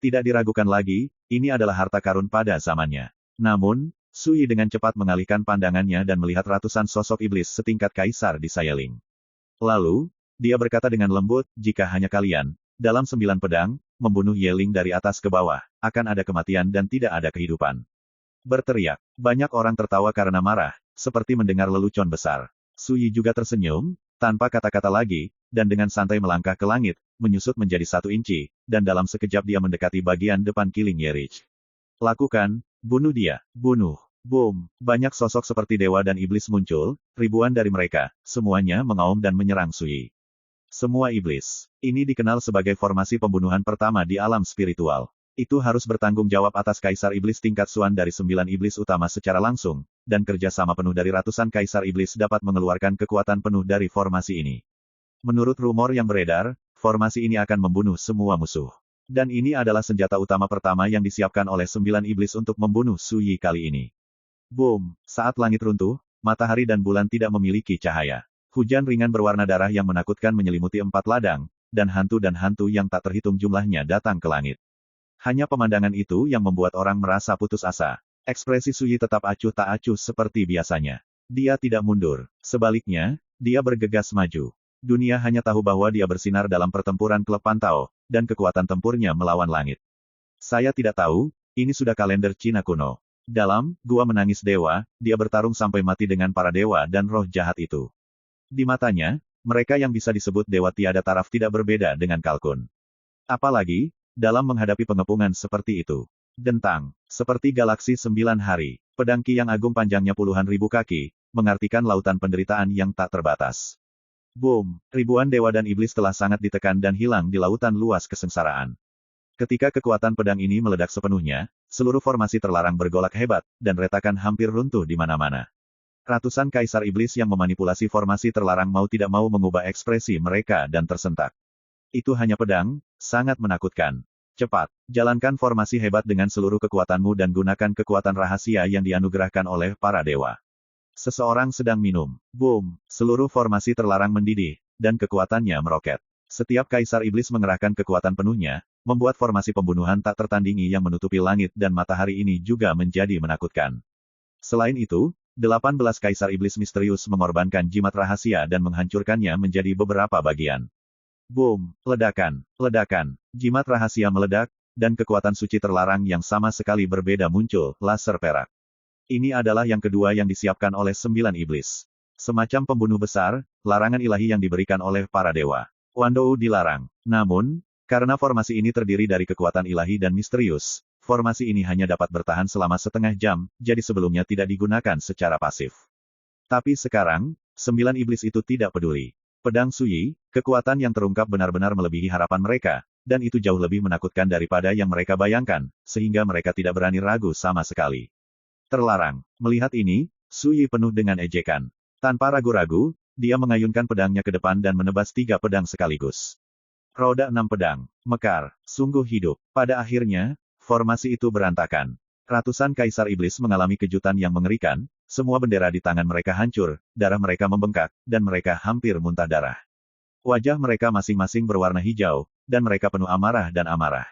Tidak diragukan lagi, ini adalah harta karun pada zamannya. Namun, Su Yi dengan cepat mengalihkan pandangannya dan melihat ratusan sosok iblis setingkat kaisar di Sayeling. Lalu, dia berkata dengan lembut, jika hanya kalian, dalam 9 pedang, membunuh Yeling dari atas ke bawah, akan ada kematian dan tidak ada kehidupan. Berteriak. Banyak orang tertawa karena marah, seperti mendengar lelucon besar. Su Yi juga tersenyum, tanpa kata-kata lagi, dan dengan santai melangkah ke langit, menyusut menjadi 1 inci, dan dalam sekejap dia mendekati bagian depan Killing Yerich. Lakukan, bunuh dia, bunuh. Boom, banyak sosok seperti dewa dan iblis muncul, ribuan dari mereka, semuanya mengaum dan menyerang Su Yi. Semua iblis. Ini dikenal sebagai formasi pembunuhan pertama di alam spiritual. Itu harus bertanggung jawab atas kaisar iblis tingkat Suan dari 9 iblis utama secara langsung, dan kerja sama penuh dari ratusan kaisar iblis dapat mengeluarkan kekuatan penuh dari formasi ini. Menurut rumor yang beredar, formasi ini akan membunuh semua musuh. Dan ini adalah senjata utama pertama yang disiapkan oleh 9 iblis untuk membunuh Su Yi kali ini. Boom! Saat langit runtuh, matahari dan bulan tidak memiliki cahaya. Hujan ringan berwarna darah yang menakutkan menyelimuti 4 ladang, dan hantu yang tak terhitung jumlahnya datang ke langit. Hanya pemandangan itu yang membuat orang merasa putus asa. Ekspresi Su Yi tetap acuh tak acuh seperti biasanya. Dia tidak mundur. Sebaliknya, dia bergegas maju. Dunia hanya tahu bahwa dia bersinar dalam pertempuran klub Pantao, dan kekuatan tempurnya melawan langit. Saya tidak tahu, ini sudah kalender Cina kuno. Dalam Gua Menangis Dewa, dia bertarung sampai mati dengan para dewa dan roh jahat itu. Di matanya, mereka yang bisa disebut dewa tiada taraf tidak berbeda dengan kalkun. Apalagi, dalam menghadapi pengepungan seperti itu. Dentang, seperti galaksi 9 hari, pedang Ki yang agung panjangnya puluhan ribu kaki, mengartikan lautan penderitaan yang tak terbatas. Boom, ribuan dewa dan iblis telah sangat ditekan dan hilang di lautan luas kesengsaraan. Ketika kekuatan pedang ini meledak sepenuhnya, seluruh formasi terlarang bergolak hebat, dan retakan hampir runtuh di mana-mana. Ratusan kaisar iblis yang memanipulasi formasi terlarang mau tidak mau mengubah ekspresi mereka dan tersentak. Itu hanya pedang, sangat menakutkan. Cepat, jalankan formasi hebat dengan seluruh kekuatanmu dan gunakan kekuatan rahasia yang dianugerahkan oleh para dewa. Seseorang sedang minum. Boom, seluruh formasi terlarang mendidih, dan kekuatannya meroket. Setiap Kaisar Iblis mengerahkan kekuatan penuhnya, membuat formasi pembunuhan tak tertandingi yang menutupi langit dan matahari ini juga menjadi menakutkan. Selain itu, 18 Kaisar Iblis misterius mengorbankan jimat rahasia dan menghancurkannya menjadi beberapa bagian. Boom, ledakan, ledakan, jimat rahasia meledak, dan kekuatan suci terlarang yang sama sekali berbeda muncul, laser perak. Ini adalah yang kedua yang disiapkan oleh 9 iblis. Semacam pembunuh besar, larangan ilahi yang diberikan oleh para dewa. Wandou dilarang. Namun, karena formasi ini terdiri dari kekuatan ilahi dan misterius, formasi ini hanya dapat bertahan selama setengah jam, jadi sebelumnya tidak digunakan secara pasif. Tapi sekarang, 9 iblis itu tidak peduli. Pedang Suyi, kekuatan yang terungkap benar-benar melebihi harapan mereka, dan itu jauh lebih menakutkan daripada yang mereka bayangkan, sehingga mereka tidak berani ragu sama sekali. Terlarang. Melihat ini, Suyi penuh dengan ejekan. Tanpa ragu-ragu, dia mengayunkan pedangnya ke depan dan menebas 3 pedang sekaligus. Roda 6 pedang. Mekar. Sungguh hidup. Pada akhirnya, formasi itu berantakan. Ratusan Kaisar Iblis mengalami kejutan yang mengerikan, semua bendera di tangan mereka hancur, darah mereka membengkak, dan mereka hampir muntah darah. Wajah mereka masing-masing berwarna hijau, dan mereka penuh amarah dan amarah.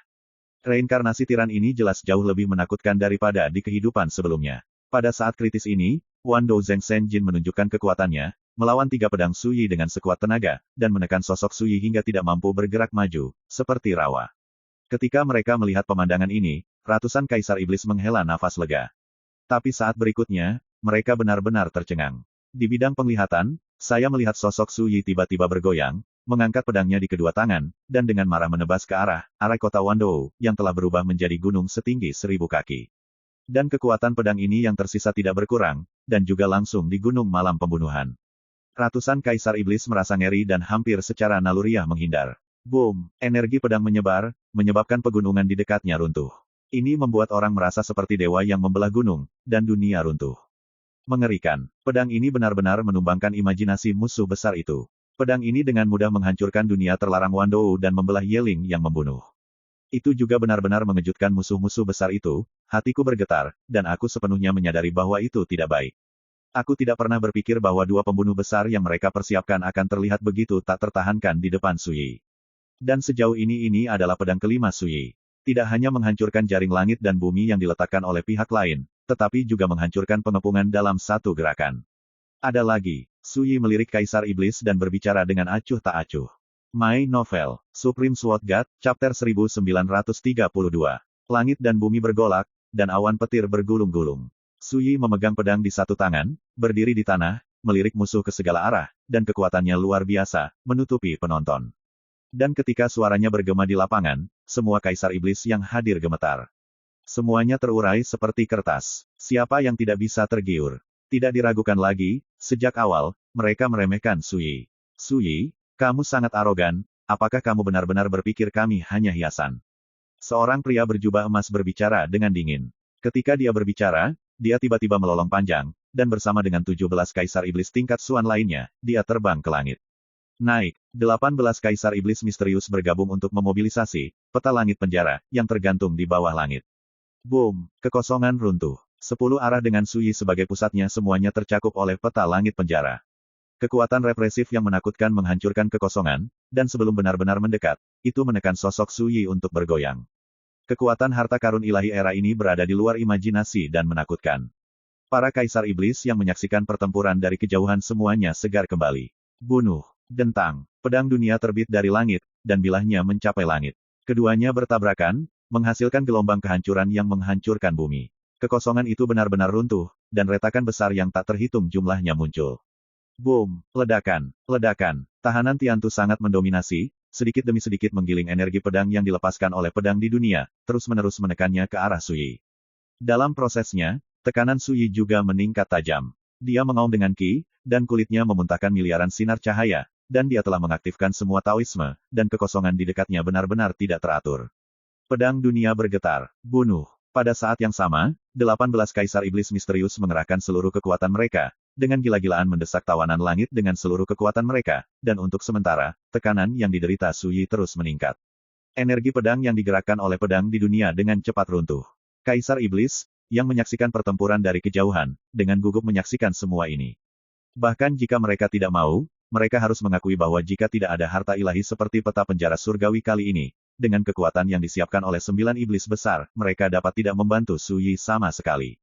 Reinkarnasi tiran ini jelas jauh lebih menakutkan daripada di kehidupan sebelumnya. Pada saat kritis ini, Wandou Zhengzhenjin menunjukkan kekuatannya, melawan 3 pedang Suyi dengan sekuat tenaga, dan menekan sosok Suyi hingga tidak mampu bergerak maju, seperti rawa. Ketika mereka melihat pemandangan ini, ratusan Kaisar Iblis menghela nafas lega. Tapi saat berikutnya, mereka benar-benar tercengang. Di bidang penglihatan, saya melihat sosok Suyi tiba-tiba bergoyang, mengangkat pedangnya di kedua tangan, dan dengan marah menebas ke arah kota Wandou, yang telah berubah menjadi gunung setinggi 1000 kaki. Dan kekuatan pedang ini yang tersisa tidak berkurang, dan juga langsung di gunung malam pembunuhan. Ratusan Kaisar Iblis merasa ngeri dan hampir secara naluriah menghindar. Boom, energi pedang menyebar, menyebabkan pegunungan di dekatnya runtuh. Ini membuat orang merasa seperti dewa yang membelah gunung, dan dunia runtuh. Mengerikan, pedang ini benar-benar menumbangkan imajinasi musuh besar itu. Pedang ini dengan mudah menghancurkan dunia terlarang Wandou dan membelah Yeling yang membunuh. Itu juga benar-benar mengejutkan musuh-musuh besar itu, hatiku bergetar, dan aku sepenuhnya menyadari bahwa itu tidak baik. Aku tidak pernah berpikir bahwa 2 pembunuh besar yang mereka persiapkan akan terlihat begitu tak tertahankan di depan Suyi. Dan sejauh ini adalah pedang kelima Suyi. Tidak hanya menghancurkan jaring langit dan bumi yang diletakkan oleh pihak lain, tetapi juga menghancurkan pengepungan dalam satu gerakan. Ada lagi, Suyi melirik Kaisar Iblis dan berbicara dengan acuh tak acuh. My Novel, Supreme Sword God, Chapter 1932. Langit dan bumi bergolak, dan awan petir bergulung-gulung. Suyi memegang pedang di satu tangan, berdiri di tanah, melirik musuh ke segala arah, dan kekuatannya luar biasa, menutupi penonton. Dan ketika suaranya bergema di lapangan, semua Kaisar Iblis yang hadir gemetar. Semuanya terurai seperti kertas. Siapa yang tidak bisa tergiur? Tidak diragukan lagi, sejak awal, mereka meremehkan Suyi. Suyi, kamu sangat arogan, apakah kamu benar-benar berpikir kami hanya hiasan? Seorang pria berjubah emas berbicara dengan dingin. Ketika dia berbicara, dia tiba-tiba melolong panjang, dan bersama dengan 17 Kaisar Iblis tingkat Suan lainnya, dia terbang ke langit. Naik, 18 Kaisar Iblis misterius bergabung untuk memobilisasi peta langit penjara, yang tergantung di bawah langit. Boom, kekosongan runtuh. 10 arah dengan Suyi sebagai pusatnya semuanya tercakup oleh peta langit penjara. Kekuatan represif yang menakutkan menghancurkan kekosongan, dan sebelum benar-benar mendekat, itu menekan sosok Suyi untuk bergoyang. Kekuatan harta karun ilahi era ini berada di luar imajinasi dan menakutkan. Para Kaisar Iblis yang menyaksikan pertempuran dari kejauhan semuanya segar kembali. Bunuh, dentang, pedang dunia terbit dari langit, dan bilahnya mencapai langit. Keduanya bertabrakan, menghasilkan gelombang kehancuran yang menghancurkan bumi. Kekosongan itu benar-benar runtuh, dan retakan besar yang tak terhitung jumlahnya muncul. Boom, ledakan, ledakan, tahanan Tiantu sangat mendominasi, sedikit demi sedikit menggiling energi pedang yang dilepaskan oleh pedang di dunia, terus-menerus menekannya ke arah Suyi. Dalam prosesnya, tekanan Suyi juga meningkat tajam. Dia mengaum dengan ki, dan kulitnya memuntahkan miliaran sinar cahaya, dan dia telah mengaktifkan semua Taoisme, dan kekosongan di dekatnya benar-benar tidak teratur. Pedang dunia bergetar, bunuh. Pada saat yang sama, 18 Kaisar Iblis misterius mengerahkan seluruh kekuatan mereka, dengan gila-gilaan mendesak tawanan langit dengan seluruh kekuatan mereka, dan untuk sementara, tekanan yang diderita Su Yi terus meningkat. Energi pedang yang digerakkan oleh pedang di dunia dengan cepat runtuh. Kaisar Iblis, yang menyaksikan pertempuran dari kejauhan, dengan gugup menyaksikan semua ini. Bahkan jika mereka tidak mau, mereka harus mengakui bahwa jika tidak ada harta ilahi seperti peta penjara surgawi kali ini, dengan kekuatan yang disiapkan oleh 9 iblis besar, mereka dapat tidak membantu Su Yi sama sekali.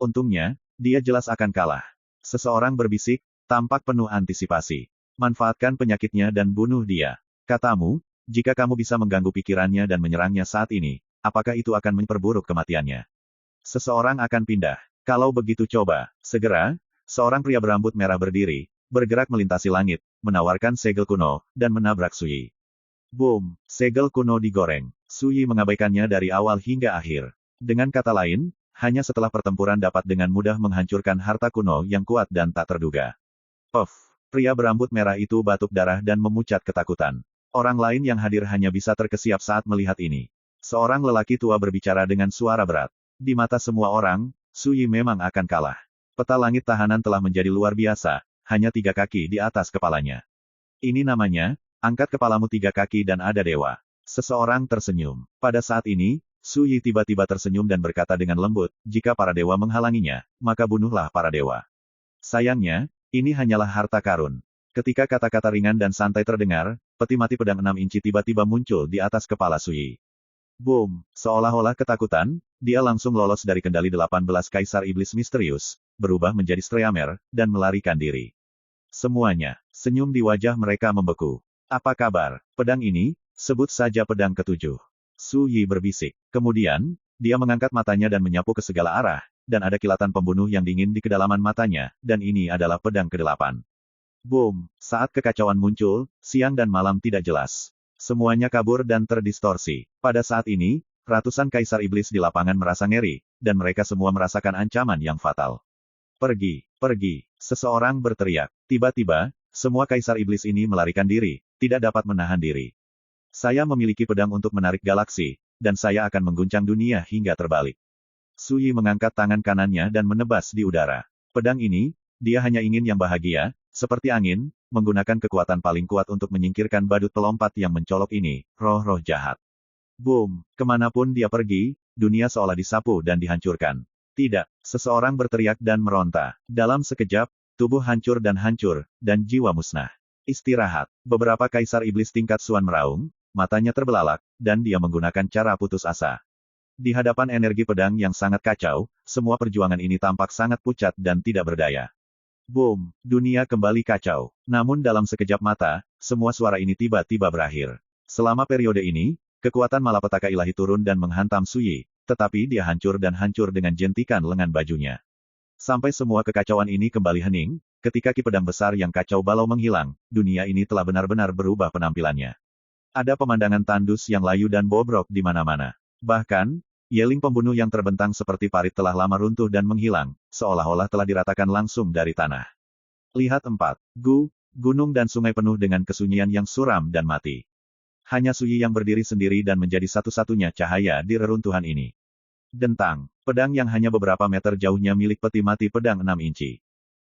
Untungnya, dia jelas akan kalah. Seseorang berbisik, tampak penuh antisipasi. Manfaatkan penyakitnya dan bunuh dia. Katamu, jika kamu bisa mengganggu pikirannya dan menyerangnya saat ini, apakah itu akan memperburuk kematiannya? Seseorang akan pindah. Kalau begitu coba, segera, seorang pria berambut merah berdiri, bergerak melintasi langit, menawarkan segel kuno, dan menabrak Su Yi. Boom! Segel kuno digoreng. Su Yi mengabaikannya dari awal hingga akhir. Dengan kata lain, hanya setelah pertempuran dapat dengan mudah menghancurkan harta kuno yang kuat dan tak terduga. Puff! Pria berambut merah itu batuk darah dan memucat ketakutan. Orang lain yang hadir hanya bisa terkesiap saat melihat ini. Seorang lelaki tua berbicara dengan suara berat. Di mata semua orang, Su Yi memang akan kalah. Peta langit tahanan telah menjadi luar biasa, hanya 3 kaki di atas kepalanya. Ini namanya, angkat kepalamu 3 kaki dan ada dewa. Seseorang tersenyum. Pada saat ini, Su Yi tiba-tiba tersenyum dan berkata dengan lembut, jika para dewa menghalanginya, maka bunuhlah para dewa. Sayangnya, ini hanyalah harta karun. Ketika kata-kata ringan dan santai terdengar, peti mati pedang 6 inci tiba-tiba muncul di atas kepala Su Yi. Boom! Seolah-olah ketakutan, dia langsung lolos dari kendali 18 kaisar iblis misterius, berubah menjadi Streamer, dan melarikan diri. Semuanya, senyum di wajah mereka membeku. Apa kabar? Pedang ini, sebut saja pedang ketujuh. Su Yi berbisik. Kemudian, dia mengangkat matanya dan menyapu ke segala arah, dan ada kilatan pembunuh yang dingin di kedalaman matanya, dan ini adalah pedang ke-8. Boom! Saat kekacauan muncul, siang dan malam tidak jelas. Semuanya kabur dan terdistorsi. Pada saat ini, ratusan kaisar iblis di lapangan merasa ngeri, dan mereka semua merasakan ancaman yang fatal. Pergi, pergi, seseorang berteriak. Tiba-tiba, semua kaisar iblis ini melarikan diri, tidak dapat menahan diri. Saya memiliki pedang untuk menarik galaksi, dan saya akan mengguncang dunia hingga terbalik. Su Yi mengangkat tangan kanannya dan menebas di udara. Pedang ini, dia hanya ingin yang bahagia, seperti angin, menggunakan kekuatan paling kuat untuk menyingkirkan badut pelompat yang mencolok ini, roh-roh jahat. Boom! Kemanapun dia pergi, dunia seolah disapu dan dihancurkan. Tidak, seseorang berteriak dan meronta. Dalam sekejap, tubuh hancur, dan jiwa musnah. Istirahat. Beberapa kaisar iblis tingkat Suan meraung, matanya terbelalak, dan dia menggunakan cara putus asa. Di hadapan energi pedang yang sangat kacau, semua perjuangan ini tampak sangat pucat dan tidak berdaya. Boom! Dunia kembali kacau. Namun dalam sekejap mata, semua suara ini tiba-tiba berakhir. Selama periode ini, kekuatan malapetaka ilahi turun dan menghantam Su Yi, tetapi dia hancur dengan jentikan lengan bajunya. Sampai semua kekacauan ini kembali hening, ketika ki pedang besar yang kacau balau menghilang, dunia ini telah benar-benar berubah penampilannya. Ada pemandangan tandus yang layu dan bobrok di mana-mana. Bahkan, yeling pembunuh yang terbentang seperti parit telah lama runtuh dan menghilang, seolah-olah telah diratakan langsung dari tanah. Lihat 4. Gunung dan sungai penuh dengan kesunyian yang suram dan mati. Hanya Su Yi yang berdiri sendiri dan menjadi satu-satunya cahaya di reruntuhan ini. Dentang, pedang yang hanya beberapa meter jauhnya milik peti mati pedang 6 inci.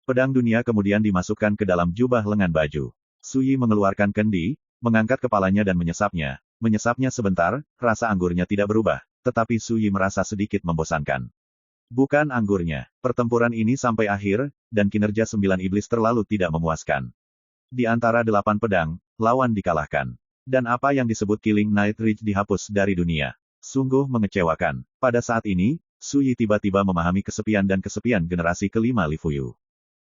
Pedang dunia kemudian dimasukkan ke dalam jubah lengan baju. Su Yi mengeluarkan kendi, mengangkat kepalanya dan menyesapnya. Menyesapnya sebentar, rasa anggurnya tidak berubah, tetapi Su Yi merasa sedikit membosankan. Bukan anggurnya. Pertempuran ini sampai akhir, dan kinerja 9 iblis terlalu tidak memuaskan. Di antara 8 pedang, lawan dikalahkan. Dan apa yang disebut Killing Night Ridge dihapus dari dunia. Sungguh mengecewakan. Pada saat ini, Su Yi tiba-tiba memahami kesepian generasi kelima Li Fuyu.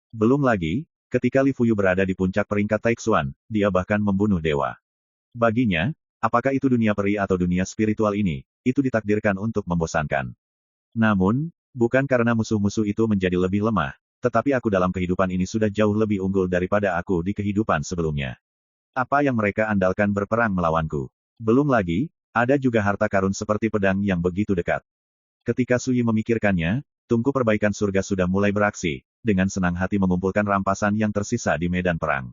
Belum lagi, ketika Li Fuyu berada di puncak peringkat Taixuan, dia bahkan membunuh dewa. Baginya, apakah itu dunia peri atau dunia spiritual ini, itu ditakdirkan untuk membosankan. Namun, bukan karena musuh-musuh itu menjadi lebih lemah, tetapi aku dalam kehidupan ini sudah jauh lebih unggul daripada aku di kehidupan sebelumnya. Apa yang mereka andalkan berperang melawanku? Belum lagi, ada juga harta karun seperti pedang yang begitu dekat. Ketika Su Yi memikirkannya, tungku perbaikan surga sudah mulai beraksi, dengan senang hati mengumpulkan rampasan yang tersisa di medan perang.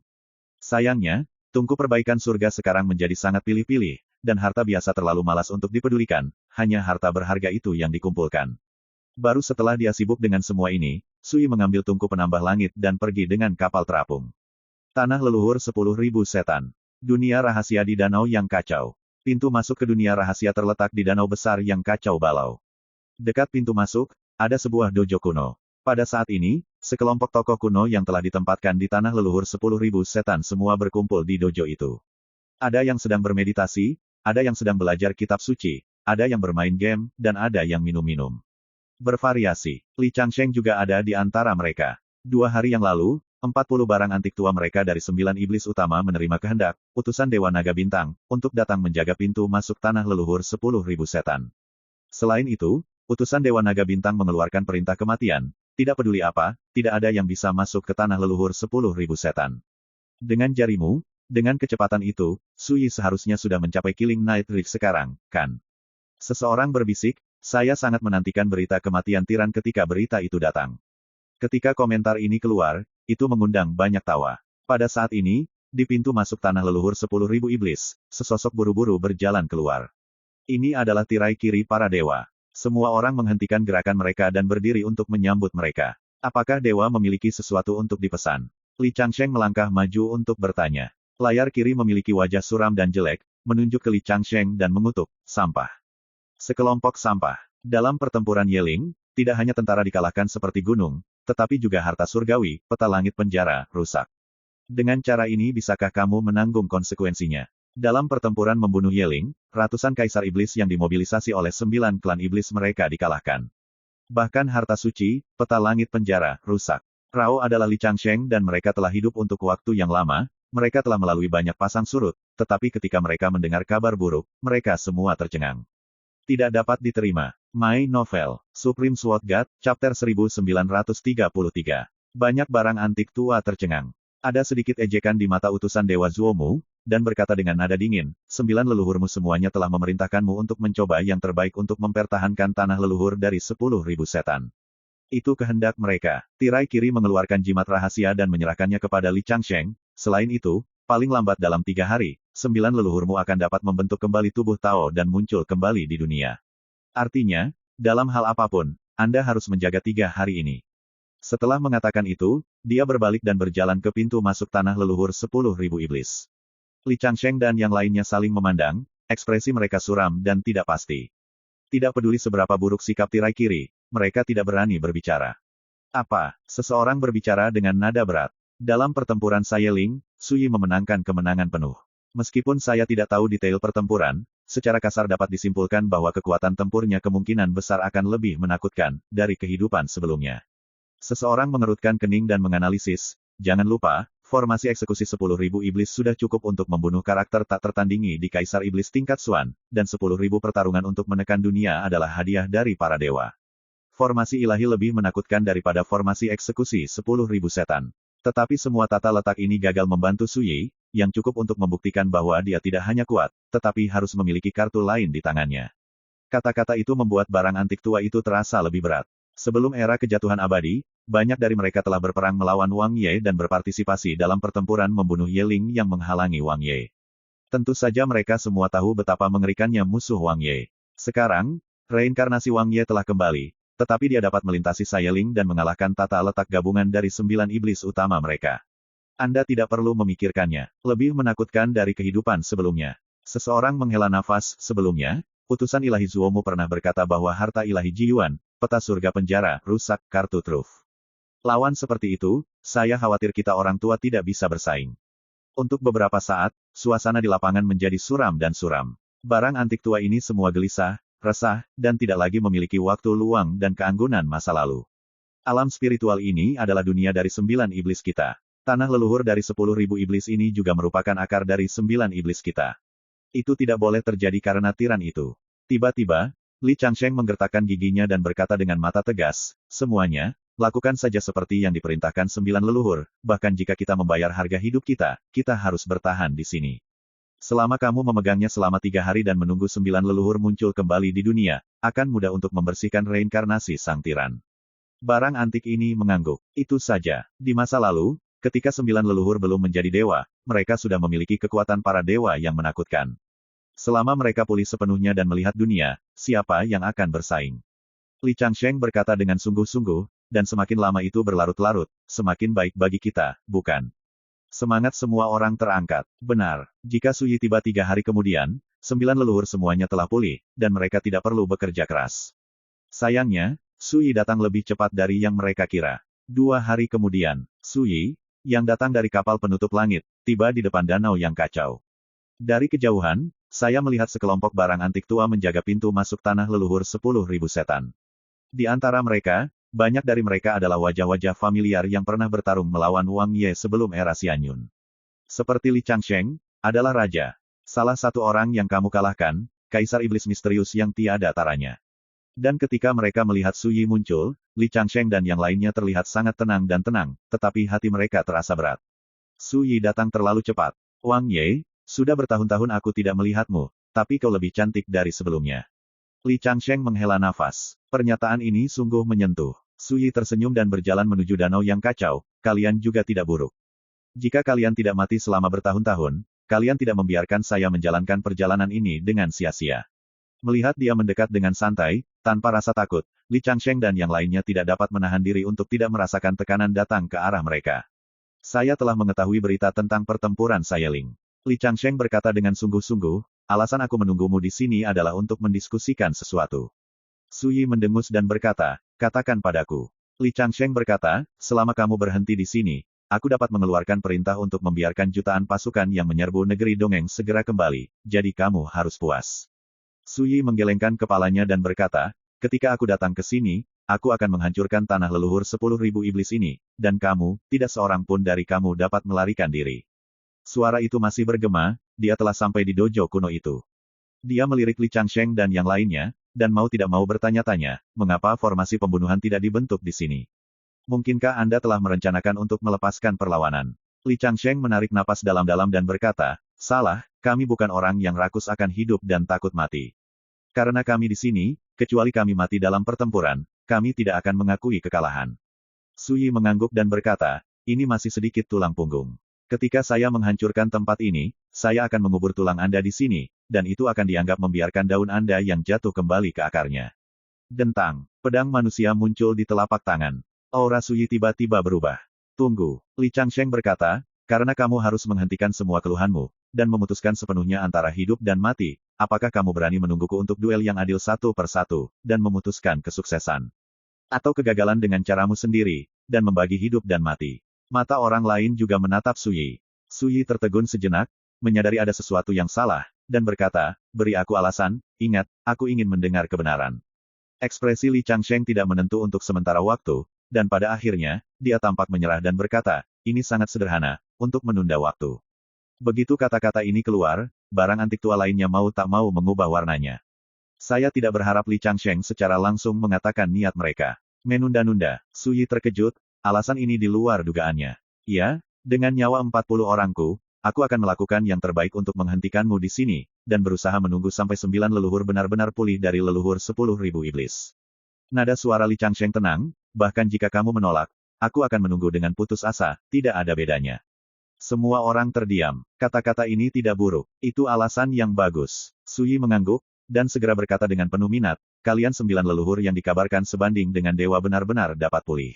Sayangnya, tungku perbaikan surga sekarang menjadi sangat pilih-pilih, dan harta biasa terlalu malas untuk dipedulikan, hanya harta berharga itu yang dikumpulkan. Baru setelah dia sibuk dengan semua ini, Sui mengambil tungku penambah langit dan pergi dengan kapal terapung. Tanah leluhur 10.000 setan. Dunia rahasia di danau yang kacau. Pintu masuk ke dunia rahasia terletak di danau besar yang kacau balau. Dekat pintu masuk, ada sebuah dojo kuno. Pada saat ini, sekelompok tokoh kuno yang telah ditempatkan di tanah leluhur 10.000 setan semua berkumpul di dojo itu. Ada yang sedang bermeditasi, ada yang sedang belajar kitab suci, ada yang bermain game, dan ada yang minum-minum. Bervariasi. Li Changsheng juga ada di antara mereka. 2 hari yang lalu, 40 barang antik tua mereka dari 9 iblis utama menerima kehendak, utusan Dewa Naga Bintang, untuk datang menjaga pintu masuk tanah leluhur 10.000 setan. Selain itu, utusan Dewa Naga Bintang mengeluarkan perintah kematian, tidak peduli apa, tidak ada yang bisa masuk ke tanah leluhur 10.000 setan. Dengan jarimu, dengan kecepatan itu, Sui seharusnya sudah mencapai Killing Night Ridge sekarang, kan? Seseorang berbisik, saya sangat menantikan berita kematian tiran ketika berita itu datang. Ketika komentar ini keluar, itu mengundang banyak tawa. Pada saat ini, di pintu masuk tanah leluhur 10.000 iblis, sesosok buru-buru berjalan keluar. Ini adalah tirai kiri para dewa. Semua orang menghentikan gerakan mereka dan berdiri untuk menyambut mereka. Apakah dewa memiliki sesuatu untuk dipesan? Li Changsheng melangkah maju untuk bertanya. Layar kiri memiliki wajah suram dan jelek, menunjuk ke Li Changsheng dan mengutuk, sampah. Sekelompok sampah. Dalam pertempuran Yeling, tidak hanya tentara dikalahkan seperti gunung, tetapi juga harta surgawi, peta langit penjara, rusak. Dengan cara ini bisakah kamu menanggung konsekuensinya? Dalam pertempuran membunuh Yeling, ratusan kaisar iblis yang dimobilisasi oleh 9 klan iblis mereka dikalahkan. Bahkan harta suci, peta langit penjara, rusak. Rao adalah Li Changsheng dan mereka telah hidup untuk waktu yang lama, mereka telah melalui banyak pasang surut, tetapi ketika mereka mendengar kabar buruk, mereka semua tercengang. Tidak dapat diterima. My Novel, Supreme Sword God, Chapter 1933. Banyak barang antik tua tercengang. Ada sedikit ejekan di mata utusan Dewa Zuomu, dan berkata dengan nada dingin, 9 leluhurmu semuanya telah memerintahkanmu untuk mencoba yang terbaik untuk mempertahankan tanah leluhur dari 10.000 setan. Itu kehendak mereka. Tirai kiri mengeluarkan jimat rahasia dan menyerahkannya kepada Li Changsheng. Selain itu, paling lambat dalam 3 hari, 9 leluhurmu akan dapat membentuk kembali tubuh Tao dan muncul kembali di dunia. Artinya, dalam hal apapun, Anda harus menjaga 3 hari ini. Setelah mengatakan itu, dia berbalik dan berjalan ke pintu masuk tanah leluhur 10.000 iblis. Li Changsheng dan yang lainnya saling memandang, ekspresi mereka suram dan tidak pasti. Tidak peduli seberapa buruk sikap tirai kiri, mereka tidak berani berbicara. Apa? Seseorang berbicara dengan nada berat. Dalam pertempuran Sayeling, Sui memenangkan kemenangan penuh. Meskipun saya tidak tahu detail pertempuran, secara kasar dapat disimpulkan bahwa kekuatan tempurnya kemungkinan besar akan lebih menakutkan dari kehidupan sebelumnya. Seseorang mengerutkan kening dan menganalisis, jangan lupa, formasi eksekusi 10.000 iblis sudah cukup untuk membunuh karakter tak tertandingi di Kaisar Iblis tingkat Xuan, dan 10.000 pertarungan untuk menekan dunia adalah hadiah dari para dewa. Formasi ilahi lebih menakutkan daripada formasi eksekusi 10.000 setan. Tetapi semua tata letak ini gagal membantu Sui, yang cukup untuk membuktikan bahwa dia tidak hanya kuat, tetapi harus memiliki kartu lain di tangannya. Kata-kata itu membuat barang antik tua itu terasa lebih berat. Sebelum era kejatuhan abadi, banyak dari mereka telah berperang melawan Wang Ye dan berpartisipasi dalam pertempuran membunuh Yeling yang menghalangi Wang Ye. Tentu saja mereka semua tahu betapa mengerikannya musuh Wang Ye. Sekarang, reinkarnasi Wang Ye telah kembali, tetapi dia dapat melintasi Sayeling dan mengalahkan tata letak gabungan dari 9 iblis utama mereka. Anda tidak perlu memikirkannya, lebih menakutkan dari kehidupan sebelumnya. Seseorang menghela nafas, sebelumnya, utusan ilahi Zuomu pernah berkata bahwa harta ilahi Jiyuan, peta surga penjara, rusak, kartu truf. Lawan seperti itu, saya khawatir kita orang tua tidak bisa bersaing. Untuk beberapa saat, suasana di lapangan menjadi suram dan suram. Barang antik tua ini semua gelisah, resah, dan tidak lagi memiliki waktu luang dan keanggunan masa lalu. Alam spiritual ini adalah dunia dari 9 iblis kita. Tanah leluhur dari 10.000 iblis ini juga merupakan akar dari 9 iblis kita. Itu tidak boleh terjadi karena tiran itu. Tiba-tiba, Li Changsheng menggertakkan giginya dan berkata dengan mata tegas, semuanya, lakukan saja seperti yang diperintahkan 9 leluhur, bahkan jika kita membayar harga hidup kita, kita harus bertahan di sini. Selama kamu memegangnya selama 3 hari dan menunggu 9 leluhur muncul kembali di dunia, akan mudah untuk membersihkan reinkarnasi sang tiran. Barang antik ini mengangguk. Itu saja. Di masa lalu, ketika 9 leluhur belum menjadi dewa, mereka sudah memiliki kekuatan para dewa yang menakutkan. Selama mereka pulih sepenuhnya dan melihat dunia, siapa yang akan bersaing? Li Changsheng berkata dengan sungguh-sungguh, dan semakin lama itu berlarut-larut, semakin baik bagi kita, bukan? Semangat semua orang terangkat. Benar, jika Suyi tiba 3 hari kemudian, 9 leluhur semuanya telah pulih, dan mereka tidak perlu bekerja keras. Sayangnya, Suyi datang lebih cepat dari yang mereka kira. 2 hari kemudian, Suyi, yang datang dari kapal penutup langit, tiba di depan danau yang kacau. Dari kejauhan, saya melihat sekelompok barang antik tua menjaga pintu masuk tanah leluhur 10.000 setan. Di antara mereka, banyak dari mereka adalah wajah-wajah familiar yang pernah bertarung melawan Wang Ye sebelum era Xianyun. Seperti Li Changsheng, adalah raja. Salah satu orang yang kamu kalahkan, kaisar iblis misterius yang tiada taranya. Dan ketika mereka melihat Suyi muncul, Li Changsheng dan yang lainnya terlihat sangat tenang dan tenang, tetapi hati mereka terasa berat. Suyi datang terlalu cepat. Wang Ye, sudah bertahun-tahun aku tidak melihatmu, tapi kau lebih cantik dari sebelumnya. Li Changsheng menghela nafas. Pernyataan ini sungguh menyentuh. Suyi tersenyum dan berjalan menuju danau yang kacau, kalian juga tidak buruk. Jika kalian tidak mati selama bertahun-tahun, kalian tidak membiarkan saya menjalankan perjalanan ini dengan sia-sia. Melihat dia mendekat dengan santai, tanpa rasa takut, Li Changsheng dan yang lainnya tidak dapat menahan diri untuk tidak merasakan tekanan datang ke arah mereka. Saya telah mengetahui berita tentang pertempuran Sayeling. Li Changsheng berkata dengan sungguh-sungguh, alasan aku menunggumu di sini adalah untuk mendiskusikan sesuatu. Suyi mendengus dan berkata, katakan padaku. Li Changsheng berkata, selama kamu berhenti di sini, aku dapat mengeluarkan perintah untuk membiarkan jutaan pasukan yang menyerbu negeri dongeng segera kembali, jadi kamu harus puas. Suyi menggelengkan kepalanya dan berkata, ketika aku datang ke sini, aku akan menghancurkan tanah leluhur 10.000 iblis ini, dan kamu, tidak seorang pun dari kamu dapat melarikan diri. Suara itu masih bergema, dia telah sampai di dojo kuno itu. Dia melirik Li Changsheng dan yang lainnya, dan mau tidak mau bertanya-tanya, mengapa formasi pembunuhan tidak dibentuk di sini? Mungkinkah Anda telah merencanakan untuk melepaskan perlawanan? Li Changsheng menarik napas dalam-dalam dan berkata, salah, kami bukan orang yang rakus akan hidup dan takut mati. Karena kami di sini, kecuali kami mati dalam pertempuran, kami tidak akan mengakui kekalahan. Suyi mengangguk dan berkata, ini masih sedikit tulang punggung. Ketika saya menghancurkan tempat ini, saya akan mengubur tulang Anda di sini, dan itu akan dianggap membiarkan daun Anda yang jatuh kembali ke akarnya. Dentang, pedang manusia muncul di telapak tangan. Aura Suyi tiba-tiba berubah. Tunggu, Li Changsheng berkata, karena kamu harus menghentikan semua keluhanmu, dan memutuskan sepenuhnya antara hidup dan mati, apakah kamu berani menungguku untuk duel yang adil satu per satu, dan memutuskan kesuksesan? Atau kegagalan dengan caramu sendiri, dan membagi hidup dan mati? Mata orang lain juga menatap Suyi. Suyi tertegun sejenak, menyadari ada sesuatu yang salah, dan berkata, beri aku alasan, ingat, aku ingin mendengar kebenaran. Ekspresi Li Changsheng tidak menentu untuk sementara waktu, dan pada akhirnya, dia tampak menyerah dan berkata, ini sangat sederhana, untuk menunda waktu. Begitu kata-kata ini keluar, barang antik tua lainnya mau tak mau mengubah warnanya. Saya tidak berharap Li Changsheng secara langsung mengatakan niat mereka. Menunda-nunda, Suyi terkejut, alasan ini di luar dugaannya. Ya, dengan nyawa 40 orangku, aku akan melakukan yang terbaik untuk menghentikanmu di sini, dan berusaha menunggu sampai 9 leluhur benar-benar pulih dari leluhur 10.000 iblis. Nada suara Li Changsheng tenang, bahkan jika kamu menolak, aku akan menunggu dengan putus asa, tidak ada bedanya. Semua orang terdiam. Kata-kata ini tidak buruk. Itu alasan yang bagus. Suyi mengangguk, dan segera berkata dengan penuh minat, kalian 9 leluhur yang dikabarkan sebanding dengan dewa benar-benar dapat pulih.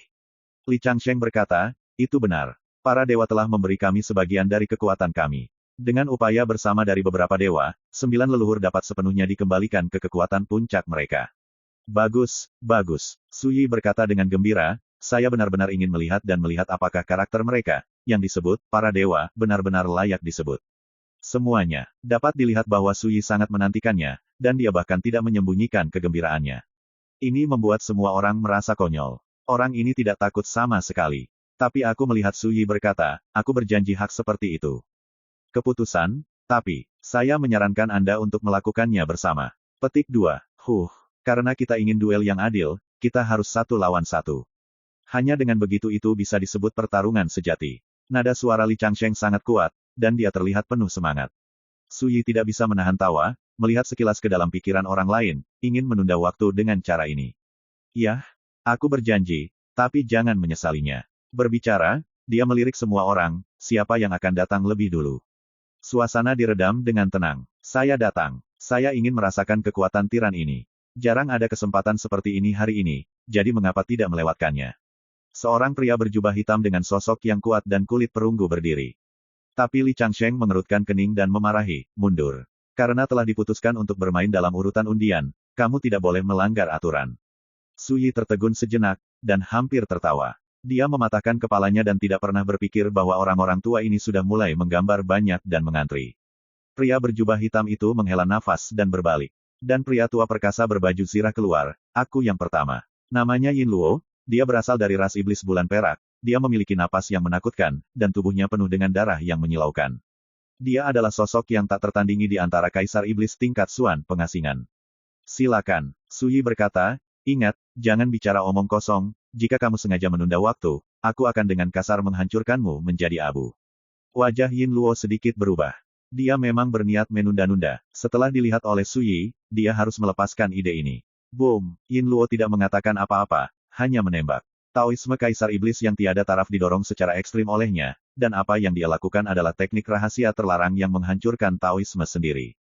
Li Changsheng berkata, itu benar. Para dewa telah memberi kami sebagian dari kekuatan kami. Dengan upaya bersama dari beberapa dewa, 9 leluhur dapat sepenuhnya dikembalikan ke kekuatan puncak mereka. Bagus, bagus. Suyi berkata dengan gembira, saya benar-benar ingin melihat dan melihat apakah karakter mereka, yang disebut, para dewa, benar-benar layak disebut. Semuanya, dapat dilihat bahwa Suyi sangat menantikannya, dan dia bahkan tidak menyembunyikan kegembiraannya. Ini membuat semua orang merasa konyol. Orang ini tidak takut sama sekali. Tapi aku melihat Suyi berkata, aku berjanji hak seperti itu. Keputusan, tapi, saya menyarankan Anda untuk melakukannya bersama. Petik 2. Karena kita ingin duel yang adil, kita harus 1 lawan 1. Hanya dengan begitu itu bisa disebut pertarungan sejati. Nada suara Li Changsheng sangat kuat, dan dia terlihat penuh semangat. Suyi tidak bisa menahan tawa, melihat sekilas ke dalam pikiran orang lain, ingin menunda waktu dengan cara ini. Yah, aku berjanji, tapi jangan menyesalinya. Berbicara, dia melirik semua orang, siapa yang akan datang lebih dulu. Suasana diredam dengan tenang. Saya datang. Saya ingin merasakan kekuatan tiran ini. Jarang ada kesempatan seperti ini hari ini, jadi mengapa tidak melewatkannya? Seorang pria berjubah hitam dengan sosok yang kuat dan kulit perunggu berdiri. Tapi Li Changsheng mengerutkan kening dan memarahi, mundur. Karena telah diputuskan untuk bermain dalam urutan undian, kamu tidak boleh melanggar aturan. Su Yi tertegun sejenak, dan hampir tertawa. Dia mematahkan kepalanya dan tidak pernah berpikir bahwa orang-orang tua ini sudah mulai menggambar banyak dan mengantri. Pria berjubah hitam itu menghela nafas dan berbalik. Dan pria tua perkasa berbaju zirah keluar, aku yang pertama. Namanya Yin Luo, dia berasal dari ras iblis bulan perak. Dia memiliki napas yang menakutkan, dan tubuhnya penuh dengan darah yang menyilaukan. Dia adalah sosok yang tak tertandingi di antara kaisar iblis tingkat Suan pengasingan. Silakan, Su Yi berkata, ingat, jangan bicara omong kosong, jika kamu sengaja menunda waktu, aku akan dengan kasar menghancurkanmu menjadi abu. Wajah Yin Luo sedikit berubah. Dia memang berniat menunda-nunda. Setelah dilihat oleh Su Yi, dia harus melepaskan ide ini. Boom, Yin Luo tidak mengatakan apa-apa, hanya menembak. Taoisme Kaisar Iblis yang tiada taraf didorong secara ekstrim olehnya, dan apa yang dia lakukan adalah teknik rahasia terlarang yang menghancurkan Taoisme sendiri.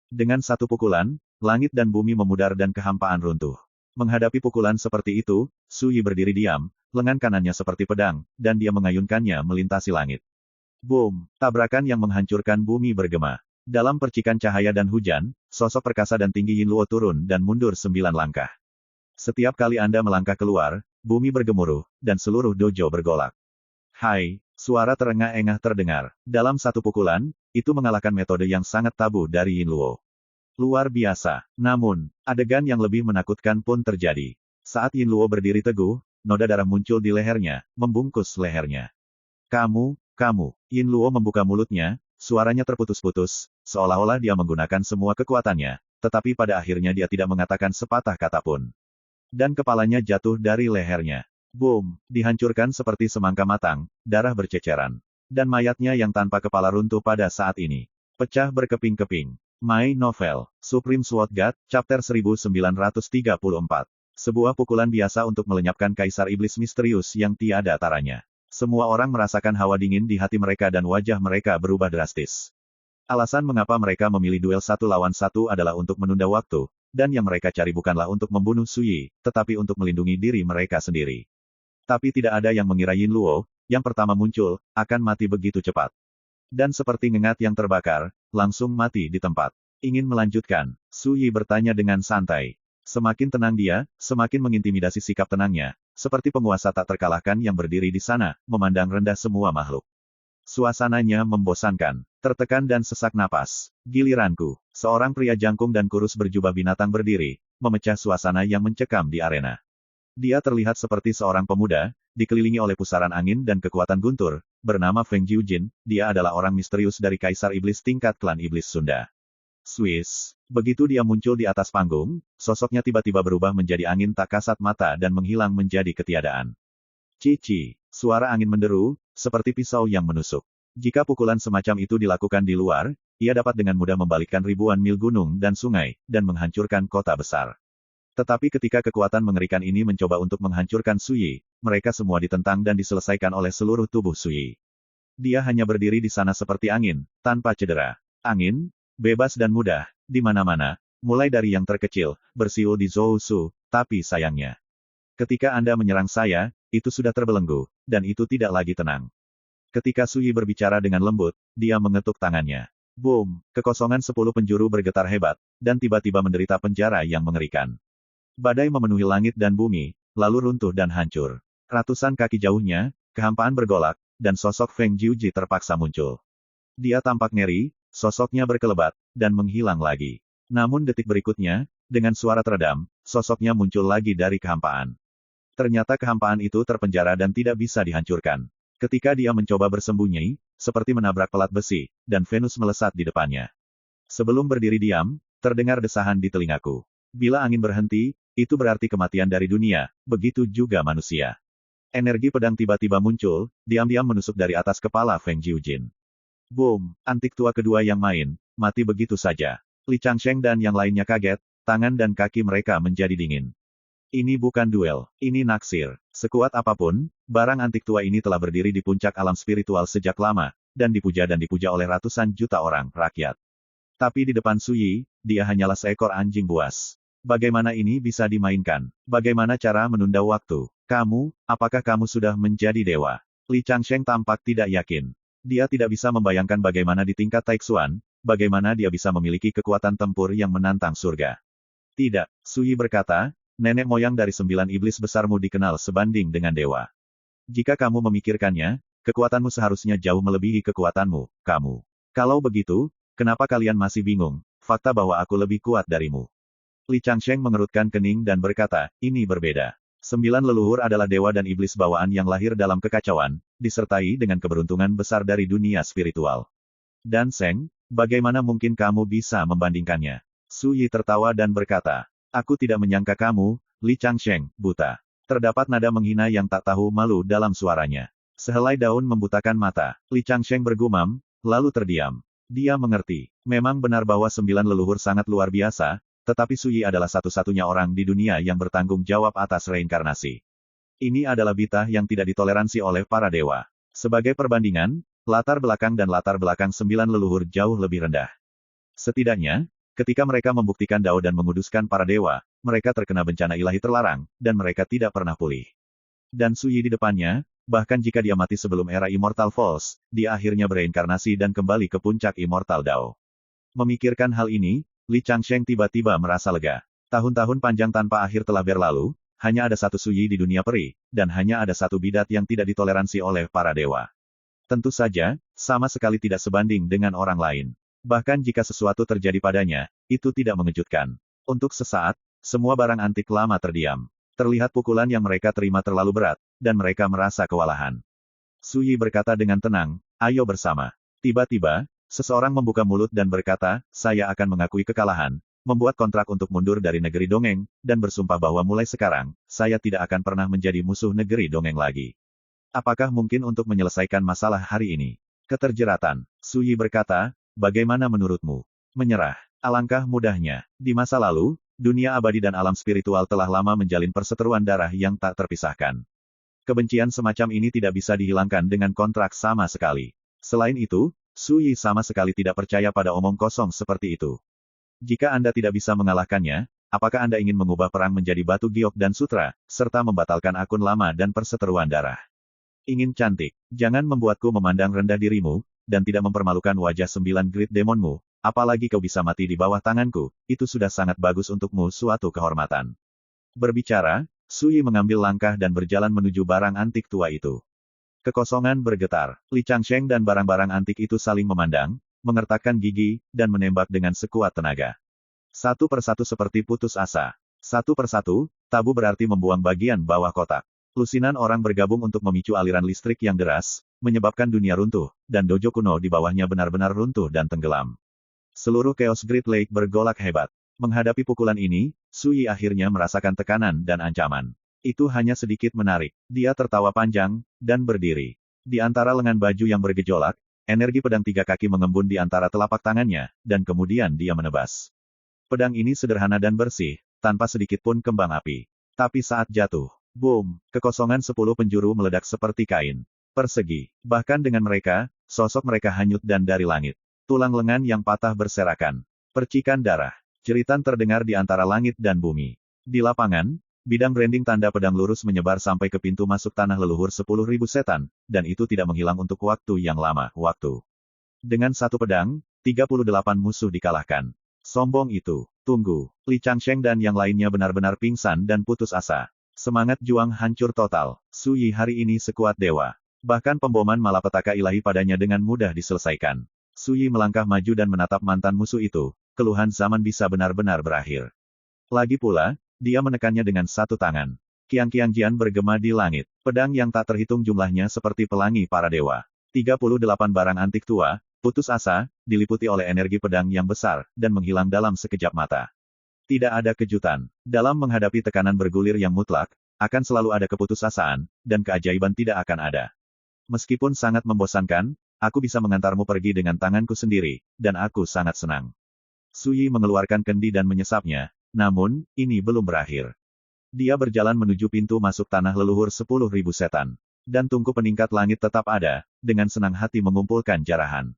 Dengan satu pukulan, langit dan bumi memudar dan kehampaan runtuh. Menghadapi pukulan seperti itu, Su Yi berdiri diam, lengan kanannya seperti pedang, dan dia mengayunkannya melintasi langit. Boom, tabrakan yang menghancurkan bumi bergema. Dalam percikan cahaya dan hujan, sosok perkasa dan tinggi Yin Luo turun dan mundur 9 langkah. Setiap kali Anda melangkah keluar, bumi bergemuruh, dan seluruh dojo bergolak. Hai, suara terengah-engah terdengar. Dalam satu pukulan, itu mengalahkan metode yang sangat tabu dari Yin Luo. Luar biasa. Namun, adegan yang lebih menakutkan pun terjadi. Saat Yin Luo berdiri teguh, noda darah muncul di lehernya, membungkus lehernya. Kamu. Yin Luo membuka mulutnya, suaranya terputus-putus, seolah-olah dia menggunakan semua kekuatannya, tetapi pada akhirnya dia tidak mengatakan sepatah kata pun. Dan kepalanya jatuh dari lehernya. Boom, dihancurkan seperti semangka matang, darah berceceran. Dan mayatnya yang tanpa kepala runtuh pada saat ini. Pecah berkeping-keping. My Novel, Supreme Sword God, Chapter 1934. Sebuah pukulan biasa untuk melenyapkan kaisar iblis misterius yang tiada taranya. Semua orang merasakan hawa dingin di hati mereka dan wajah mereka berubah drastis. Alasan mengapa mereka memilih duel 1 lawan 1 adalah untuk menunda waktu, dan yang mereka cari bukanlah untuk membunuh Su Yi, tetapi untuk melindungi diri mereka sendiri. Tapi tidak ada yang mengira Yin Luo, yang pertama muncul, akan mati begitu cepat. Dan seperti ngengat yang terbakar, langsung mati di tempat. Ingin melanjutkan, Su Yi bertanya dengan santai. Semakin tenang dia, semakin mengintimidasi sikap tenangnya, seperti penguasa tak terkalahkan yang berdiri di sana, memandang rendah semua makhluk. Suasananya membosankan, tertekan dan sesak napas. Giliranku, seorang pria jangkung dan kurus berjubah binatang berdiri, memecah suasana yang mencekam di arena. Dia terlihat seperti seorang pemuda, dikelilingi oleh pusaran angin dan kekuatan guntur, bernama Feng Jiujin, dia adalah orang misterius dari Kaisar Iblis tingkat klan Iblis Sunda. Swiss. Begitu dia muncul di atas panggung, sosoknya tiba-tiba berubah menjadi angin tak kasat mata dan menghilang menjadi ketiadaan. Cici, suara angin menderu, seperti pisau yang menusuk. Jika pukulan semacam itu dilakukan di luar, ia dapat dengan mudah membalikkan ribuan mil gunung dan sungai, dan menghancurkan kota besar. Tetapi ketika kekuatan mengerikan ini mencoba untuk menghancurkan Su Yi, mereka semua ditentang dan diselesaikan oleh seluruh tubuh Su Yi. Dia hanya berdiri di sana seperti angin, tanpa cedera. Angin, bebas dan mudah, di mana-mana, mulai dari yang terkecil, bersiul di Zhou Su, tapi sayangnya. Ketika Anda menyerang saya, itu sudah terbelenggu, dan itu tidak lagi tenang. Ketika Su Yi berbicara dengan lembut, dia mengetuk tangannya. Boom, kekosongan 10 penjuru bergetar hebat, dan tiba-tiba menderita penjara yang mengerikan. Badai memenuhi langit dan bumi, lalu runtuh dan hancur. Ratusan kaki jauhnya, kehampaan bergolak, dan sosok Feng Jiuji terpaksa muncul. Dia tampak ngeri, sosoknya berkelebat, dan menghilang lagi. Namun detik berikutnya, dengan suara teredam, sosoknya muncul lagi dari kehampaan. Ternyata kehampaan itu terpenjara dan tidak bisa dihancurkan. Ketika dia mencoba bersembunyi, seperti menabrak pelat besi, dan Venus melesat di depannya. Sebelum berdiri diam, terdengar desahan di telingaku. Bila angin berhenti, itu berarti kematian dari dunia, begitu juga manusia. Energi pedang tiba-tiba muncul, diam-diam menusuk dari atas kepala Feng Jiujin. Boom, antik tua kedua yang main, mati begitu saja. Li Changsheng dan yang lainnya kaget, tangan dan kaki mereka menjadi dingin. Ini bukan duel, ini naksir. Sekuat apapun, barang antik tua ini telah berdiri di puncak alam spiritual sejak lama, dan dipuja oleh ratusan juta orang, rakyat. Tapi di depan Su Yi, dia hanyalah seekor anjing buas. Bagaimana ini bisa dimainkan? Bagaimana cara menunda waktu? Apakah kamu sudah menjadi dewa? Li Changsheng tampak tidak yakin. Dia tidak bisa membayangkan bagaimana di tingkat Taixuan, bagaimana dia bisa memiliki kekuatan tempur yang menantang surga. Tidak, Sui berkata, nenek moyang dari 9 iblis besarmu dikenal sebanding dengan dewa. Jika kamu memikirkannya, kekuatanmu seharusnya jauh melebihi kekuatanmu, kamu. Kalau begitu, kenapa kalian masih bingung? Fakta bahwa aku lebih kuat darimu. Li Changsheng mengerutkan kening dan berkata, ini berbeda. 9 leluhur adalah dewa dan iblis bawaan yang lahir dalam kekacauan, disertai dengan keberuntungan besar dari dunia spiritual. Dan Seng, bagaimana mungkin kamu bisa membandingkannya? Su Yi tertawa dan berkata, aku tidak menyangka kamu, Li Changsheng, buta. Terdapat nada menghina yang tak tahu malu dalam suaranya. Sehelai daun membutakan mata, Li Changsheng bergumam, lalu terdiam. Dia mengerti. Memang benar bahwa 9 leluhur sangat luar biasa, tetapi Su Yi adalah satu-satunya orang di dunia yang bertanggung jawab atas reinkarnasi. Ini adalah bitah yang tidak ditoleransi oleh para dewa. Sebagai perbandingan, latar belakang dan latar belakang 9 leluhur jauh lebih rendah. Setidaknya, ketika mereka membuktikan Dao dan menguduskan para dewa, mereka terkena bencana ilahi terlarang, dan mereka tidak pernah pulih. Dan Su Yi di depannya, bahkan jika dia mati sebelum era Immortal Falls, dia akhirnya bereinkarnasi dan kembali ke puncak Immortal Dao. Memikirkan hal ini, Li Changsheng tiba-tiba merasa lega. Tahun-tahun panjang tanpa akhir telah berlalu, hanya ada satu Su Yi di dunia peri, dan hanya ada satu bidat yang tidak ditoleransi oleh para dewa. Tentu saja, sama sekali tidak sebanding dengan orang lain. Bahkan jika sesuatu terjadi padanya, itu tidak mengejutkan. Untuk sesaat, semua barang antik lama terdiam. Terlihat pukulan yang mereka terima terlalu berat, dan mereka merasa kewalahan. Su Yi berkata dengan tenang, ayo bersama. Tiba-tiba, seseorang membuka mulut dan berkata, saya akan mengakui kekalahan, membuat kontrak untuk mundur dari negeri dongeng, dan bersumpah bahwa mulai sekarang, saya tidak akan pernah menjadi musuh negeri dongeng lagi. Apakah mungkin untuk menyelesaikan masalah hari ini? Keterjeratan. Su Yi berkata, bagaimana menurutmu? Menyerah. Alangkah mudahnya. Di masa lalu, dunia abadi dan alam spiritual telah lama menjalin perseteruan darah yang tak terpisahkan. Kebencian semacam ini tidak bisa dihilangkan dengan kontrak sama sekali. Selain itu, Su Yi sama sekali tidak percaya pada omong kosong seperti itu. Jika Anda tidak bisa mengalahkannya, apakah Anda ingin mengubah perang menjadi batu giok dan sutra, serta membatalkan akun lama dan perseteruan darah? Ingin cantik, jangan membuatku memandang rendah dirimu, dan tidak mempermalukan wajah 9 Great Demonmu, apalagi kau bisa mati di bawah tanganku, itu sudah sangat bagus untukmu suatu kehormatan. Berbicara, Su Yi mengambil langkah dan berjalan menuju barang antik tua itu. Kekosongan bergetar, Li Changsheng dan barang-barang antik itu saling memandang, mengertakkan gigi, dan menembak dengan sekuat tenaga. Satu persatu seperti putus asa. Satu persatu, tabu berarti membuang bagian bawah kotak. Lusinan orang bergabung untuk memicu aliran listrik yang deras, menyebabkan dunia runtuh, dan dojo kuno di bawahnya benar-benar runtuh dan tenggelam. Seluruh Chaos Great Lake bergolak hebat. Menghadapi pukulan ini, Su Yi akhirnya merasakan tekanan dan ancaman. Itu hanya sedikit menarik. Dia tertawa panjang, dan berdiri. Di antara lengan baju yang bergejolak, energi pedang 3 kaki mengembun di antara telapak tangannya, dan kemudian dia menebas. Pedang ini sederhana dan bersih, tanpa sedikit pun kembang api. Tapi saat jatuh, boom, kekosongan 10 penjuru meledak seperti kain. Persegi. Bahkan dengan mereka, sosok mereka hanyut dan dari langit. Tulang lengan yang patah berserakan. Percikan darah. Jeritan terdengar di antara langit dan bumi. Di lapangan, bidang branding tanda pedang lurus menyebar sampai ke pintu masuk tanah leluhur 10.000 setan, dan itu tidak menghilang untuk waktu yang lama, Dengan satu pedang, 38 musuh dikalahkan. Sombong itu. Tunggu. Li Changsheng dan yang lainnya benar-benar pingsan dan putus asa. Semangat juang hancur total. Su Yi hari ini sekuat dewa. Bahkan pemboman malapetaka ilahi padanya dengan mudah diselesaikan. Su Yi melangkah maju dan menatap mantan musuh itu, keluhan zaman bisa benar-benar berakhir. Lagi pula, dia menekannya dengan satu tangan. Kiang-kiang Jian bergema di langit. Pedang yang tak terhitung jumlahnya seperti pelangi para dewa. 38 barang antik tua, putus asa, diliputi oleh energi pedang yang besar, dan menghilang dalam sekejap mata. Tidak ada kejutan. Dalam menghadapi tekanan bergulir yang mutlak, akan selalu ada keputusasaan, dan keajaiban tidak akan ada. Meskipun sangat membosankan, aku bisa mengantarmu pergi dengan tanganku sendiri, dan aku sangat senang. Su Yi mengeluarkan kendi dan menyesapnya, namun, ini belum berakhir. Dia berjalan menuju pintu masuk tanah leluhur 10.000 setan. Dan tungku peningkat langit tetap ada, dengan senang hati mengumpulkan jarahan.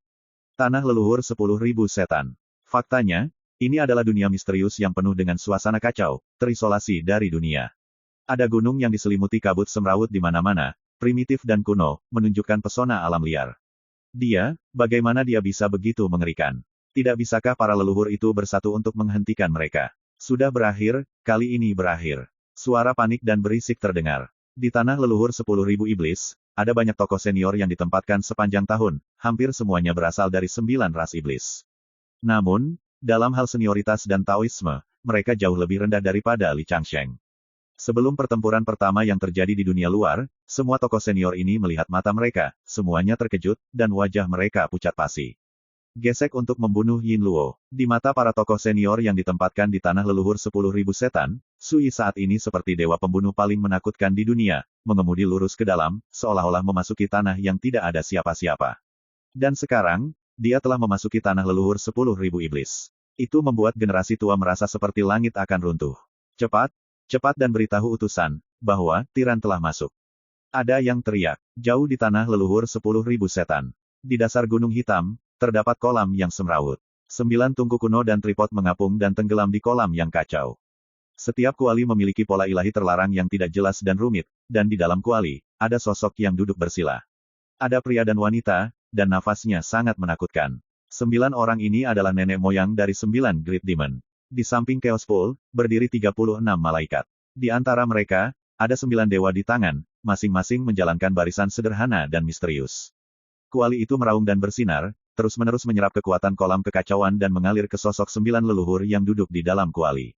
Tanah leluhur 10.000 setan. Faktanya, Ini adalah dunia misterius yang penuh dengan suasana kacau, terisolasi dari dunia. Ada gunung yang diselimuti kabut semrawut di mana-mana, primitif dan kuno, menunjukkan pesona alam liar. Bagaimana dia bisa begitu mengerikan? Tidak bisakah para leluhur itu bersatu untuk menghentikan mereka? Sudah berakhir, kali ini berakhir. Suara panik dan berisik terdengar. Di tanah leluhur 10.000 iblis, ada banyak tokoh senior yang ditempatkan sepanjang tahun, hampir semuanya berasal dari 9 ras iblis. Namun, dalam hal senioritas dan Taoisme, mereka jauh lebih rendah daripada Li Changsheng. Sebelum pertempuran pertama yang terjadi di dunia luar, semua tokoh senior ini melihat mata mereka, semuanya terkejut, dan wajah mereka pucat pasi. Gesek untuk membunuh Yin Luo. Di mata para tokoh senior yang ditempatkan di tanah leluhur 10.000 setan, Sui saat ini seperti dewa pembunuh paling menakutkan di dunia, mengemudi lurus ke dalam, seolah-olah memasuki tanah yang tidak ada siapa-siapa. Dan sekarang, dia telah memasuki tanah leluhur 10.000 iblis. Itu membuat generasi tua merasa seperti langit akan runtuh. Cepat dan beritahu utusan, bahwa tiran telah masuk. Ada yang teriak, jauh di tanah leluhur 10.000 setan. Di dasar gunung hitam, terdapat kolam yang semrawut. 9 tungku kuno dan tripod mengapung dan tenggelam di kolam yang kacau. Setiap kuali memiliki pola ilahi terlarang yang tidak jelas dan rumit, dan di dalam kuali, ada sosok yang duduk bersila. Ada pria dan wanita, dan nafasnya sangat menakutkan. 9 orang ini adalah nenek moyang dari 9 Great Demon. Di samping Chaos Pool, berdiri 36 malaikat. Di antara mereka, ada 9 dewa di tangan, masing-masing menjalankan barisan sederhana dan misterius. Kuali itu meraung dan bersinar, terus-menerus menyerap kekuatan kolam kekacauan dan mengalir ke sosok 9 leluhur yang duduk di dalam kuali.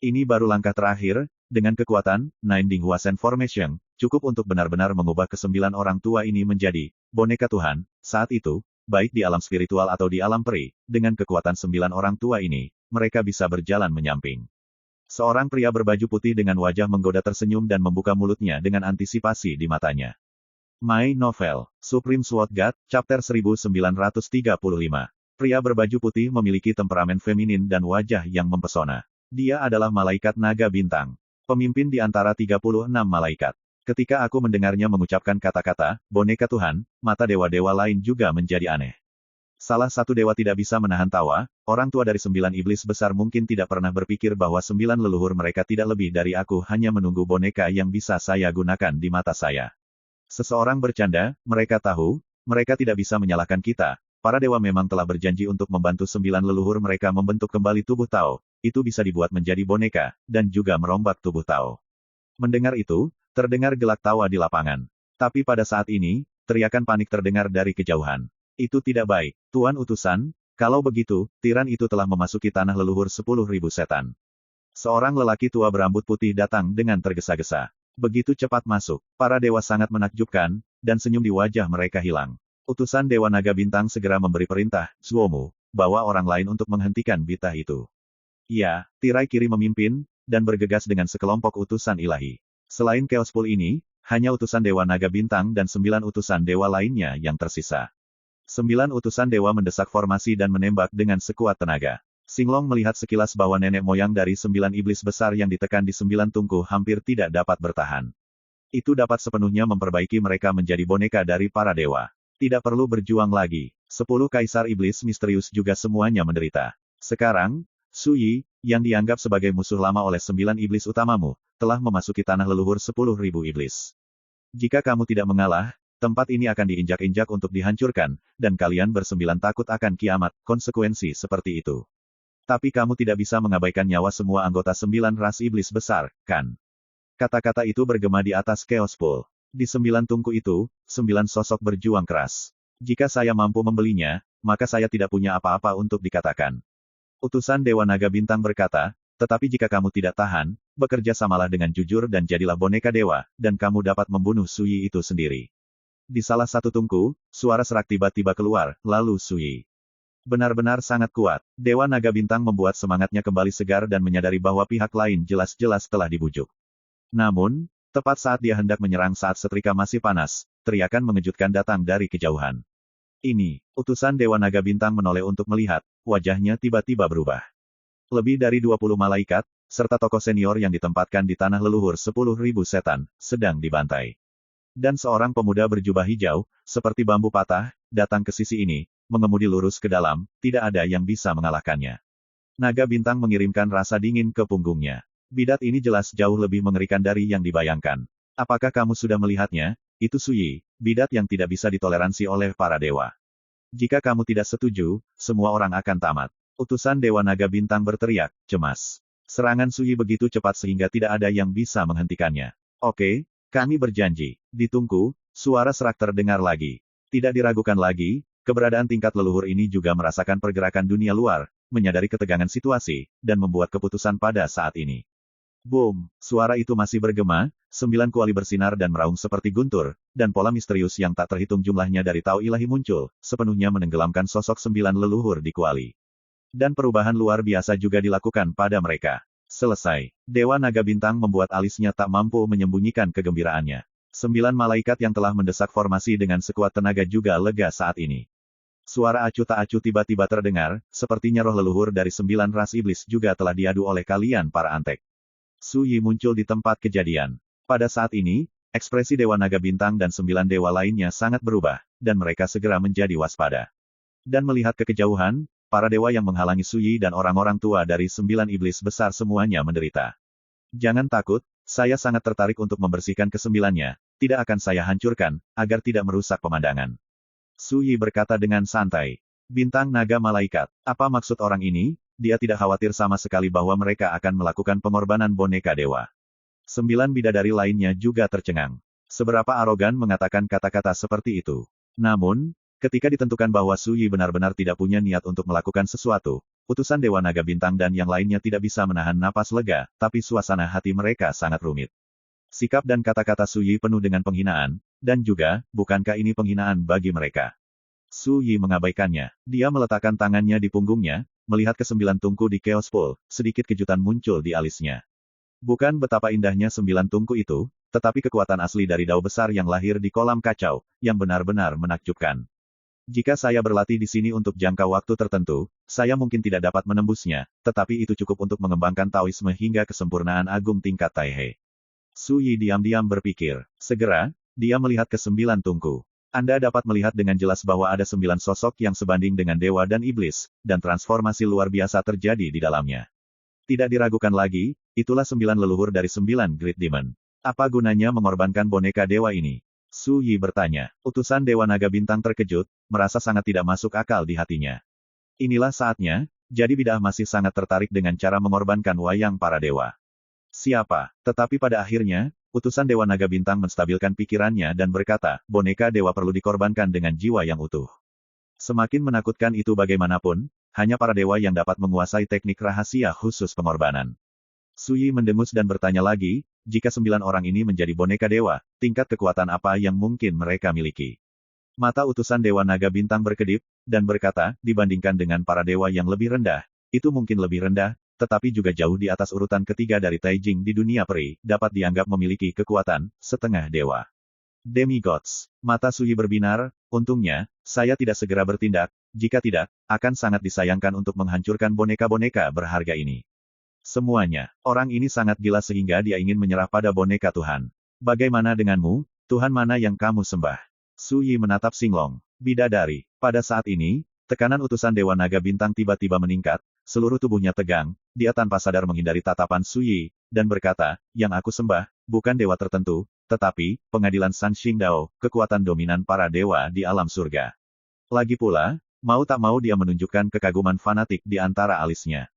Ini baru langkah terakhir, dengan kekuatan, Nine Ding Huasen Formation, cukup untuk benar-benar mengubah ke-9 orang tua ini menjadi boneka Tuhan. Saat itu, baik di alam spiritual atau di alam peri, dengan kekuatan 9 orang tua ini, mereka bisa berjalan menyamping. Seorang pria berbaju putih dengan wajah menggoda tersenyum dan membuka mulutnya dengan antisipasi di matanya. My Novel, Supreme Sword God, Chapter 1935. Pria berbaju putih memiliki temperamen feminin dan wajah yang mempesona. Dia adalah malaikat naga bintang. Pemimpin di antara 36 malaikat. Ketika aku mendengarnya mengucapkan kata-kata, boneka Tuhan, mata dewa-dewa lain juga menjadi aneh. Salah satu dewa tidak bisa menahan tawa, orang tua dari 9 iblis besar mungkin tidak pernah berpikir bahwa 9 leluhur mereka tidak lebih dari aku hanya menunggu boneka yang bisa saya gunakan di mata saya. Seseorang bercanda, mereka tahu, mereka tidak bisa menyalahkan kita. Para dewa memang telah berjanji untuk membantu 9 leluhur mereka membentuk kembali tubuh Tao. Itu bisa dibuat menjadi boneka, dan juga merombak tubuh Tao. Mendengar itu, terdengar gelak tawa di lapangan. Tapi pada saat ini, teriakan panik terdengar dari kejauhan. Itu tidak baik, Tuan Utusan, kalau begitu, tiran itu telah memasuki tanah leluhur 10.000 setan. Seorang lelaki tua berambut putih datang dengan tergesa-gesa. Begitu cepat masuk, para dewa sangat menakjubkan, dan senyum di wajah mereka hilang. Utusan Dewa Naga Bintang segera memberi perintah, Zuomu, bawa orang lain untuk menghentikan bitah itu. Ya, tirai kiri memimpin, dan bergegas dengan sekelompok utusan ilahi. Selain Chaos Pool ini, hanya utusan Dewa Naga Bintang dan 9 utusan dewa lainnya yang tersisa. 9 utusan dewa mendesak formasi dan menembak dengan sekuat tenaga. Singlong melihat sekilas bahwa nenek moyang dari 9 iblis besar yang ditekan di 9 tungku hampir tidak dapat bertahan. Itu dapat sepenuhnya memperbaiki mereka menjadi boneka dari para dewa. Tidak perlu berjuang lagi. 10 kaisar iblis misterius juga semuanya menderita. Sekarang, Sui, yang dianggap sebagai musuh lama oleh 9 iblis utamamu, telah memasuki tanah leluhur 10.000 iblis. Jika kamu tidak mengalah, tempat ini akan diinjak-injak untuk dihancurkan, dan kalian bersembilan takut akan kiamat, konsekuensi seperti itu. Tapi kamu tidak bisa mengabaikan nyawa semua anggota 9 ras iblis besar, kan? Kata-kata itu bergema di atas Chaos Pool. Di 9 tungku itu, 9 sosok berjuang keras. Jika saya mampu membelinya, maka saya tidak punya apa-apa untuk dikatakan. Utusan Dewa Naga Bintang berkata, tetapi jika kamu tidak tahan, bekerja samalah dengan jujur dan jadilah boneka dewa, dan kamu dapat membunuh Sui itu sendiri. Di salah satu tungku, suara serak tiba-tiba keluar, lalu Sui. Benar-benar sangat kuat. Dewa Naga Bintang membuat semangatnya kembali segar dan menyadari bahwa pihak lain jelas-jelas telah dibujuk. Namun, tepat saat dia hendak menyerang saat setrika masih panas, teriakan mengejutkan datang dari kejauhan. Ini, utusan Dewa Naga Bintang menoleh untuk melihat, wajahnya tiba-tiba berubah. Lebih dari 20 malaikat, serta tokoh senior yang ditempatkan di tanah leluhur 10.000 setan, sedang dibantai. Dan seorang pemuda berjubah hijau, seperti bambu patah, datang ke sisi ini, mengemudi lurus ke dalam, tidak ada yang bisa mengalahkannya. Naga bintang mengirimkan rasa dingin ke punggungnya. Bidat ini jelas jauh lebih mengerikan dari yang dibayangkan. Apakah kamu sudah melihatnya? Itu Suyi, bidat yang tidak bisa ditoleransi oleh para dewa. Jika kamu tidak setuju, semua orang akan tamat. Utusan Dewa Naga Bintang berteriak, cemas. Serangan Suyi begitu cepat sehingga tidak ada yang bisa menghentikannya. Oke, kami berjanji. Ditunggu, suara serak terdengar lagi. Tidak diragukan lagi, keberadaan tingkat leluhur ini juga merasakan pergerakan dunia luar, menyadari ketegangan situasi, dan membuat keputusan pada saat ini. Boom! Suara itu masih bergema, 9 kuali bersinar dan meraung seperti guntur, dan pola misterius yang tak terhitung jumlahnya dari Tao Ilahi muncul, sepenuhnya menenggelamkan sosok 9 leluhur di kuali. Dan perubahan luar biasa juga dilakukan pada mereka. Selesai. Dewa Naga Bintang membuat alisnya tak mampu menyembunyikan kegembiraannya. 9 malaikat yang telah mendesak formasi dengan sekuat tenaga juga lega saat ini. Suara acuh tak acuh tiba-tiba terdengar, sepertinya roh leluhur dari 9 ras iblis juga telah diadu oleh kalian para antek. Suyi muncul di tempat kejadian. Pada saat ini, ekspresi Dewa Naga Bintang dan 9 dewa lainnya sangat berubah, dan mereka segera menjadi waspada. Dan melihat ke kejauhan, para dewa yang menghalangi Suyi dan orang-orang tua dari 9 iblis besar semuanya menderita. Jangan takut, saya sangat tertarik untuk membersihkan kesembilannya, tidak akan saya hancurkan, agar tidak merusak pemandangan. Suyi berkata dengan santai. Bintang Naga Malaikat, apa maksud orang ini? Dia tidak khawatir sama sekali bahwa mereka akan melakukan pengorbanan boneka dewa. 9 bidadari lainnya juga tercengang. Seberapa arogan mengatakan kata-kata seperti itu. Namun, ketika ditentukan bahwa Suyi benar-benar tidak punya niat untuk melakukan sesuatu, utusan Dewa Naga Bintang dan yang lainnya tidak bisa menahan napas lega, tapi suasana hati mereka sangat rumit. Sikap dan kata-kata Suyi penuh dengan penghinaan, dan juga, bukankah ini penghinaan bagi mereka? Suyi mengabaikannya. Dia meletakkan tangannya di punggungnya, melihat ke 9 tungku di Chaos Pool, sedikit kejutan muncul di alisnya. Bukan betapa indahnya 9 tungku itu, tetapi kekuatan asli dari dao besar yang lahir di kolam kacau, yang benar-benar menakjubkan. Jika saya berlatih di sini untuk jangka waktu tertentu, saya mungkin tidak dapat menembusnya, tetapi itu cukup untuk mengembangkan Taoisme hingga kesempurnaan agung tingkat Taihe. Suyi diam-diam berpikir. Segera, dia melihat ke 9 tungku. Anda dapat melihat dengan jelas bahwa ada 9 sosok yang sebanding dengan dewa dan iblis, dan transformasi luar biasa terjadi di dalamnya. Tidak diragukan lagi, itulah 9 leluhur dari 9 Great Demon. Apa gunanya mengorbankan boneka dewa ini? Suyi bertanya. Utusan Dewa Naga Bintang terkejut, merasa sangat tidak masuk akal di hatinya. Inilah saatnya, jadi bidah masih sangat tertarik dengan cara mengorbankan wayang para dewa. Siapa? Tetapi pada akhirnya, utusan Dewa Naga Bintang menstabilkan pikirannya dan berkata, boneka dewa perlu dikorbankan dengan jiwa yang utuh. Semakin menakutkan itu bagaimanapun, hanya para dewa yang dapat menguasai teknik rahasia khusus pengorbanan. Suyi mendengus dan bertanya lagi, jika 9 orang ini menjadi boneka dewa, tingkat kekuatan apa yang mungkin mereka miliki? Mata utusan Dewa Naga Bintang berkedip, dan berkata, dibandingkan dengan para dewa yang lebih rendah, itu mungkin lebih rendah, tetapi juga jauh di atas urutan ketiga dari Taijing di dunia peri, dapat dianggap memiliki kekuatan setengah dewa. Demigods. Mata Suyi berbinar, untungnya, saya tidak segera bertindak, jika tidak, akan sangat disayangkan untuk menghancurkan boneka-boneka berharga ini. Semuanya, orang ini sangat gila sehingga dia ingin menyerah pada boneka Tuhan. Bagaimana denganmu, Tuhan mana yang kamu sembah? Suyi menatap Singlong. Bidadari. Pada saat ini, tekanan utusan Dewa Naga Bintang tiba-tiba meningkat, seluruh tubuhnya tegang, dia tanpa sadar menghindari tatapan Suyi, dan berkata, yang aku sembah, bukan dewa tertentu, tetapi, pengadilan San Xingdao, kekuatan dominan para dewa di alam surga. Lagi pula, mau tak mau dia menunjukkan kekaguman fanatik di antara alisnya.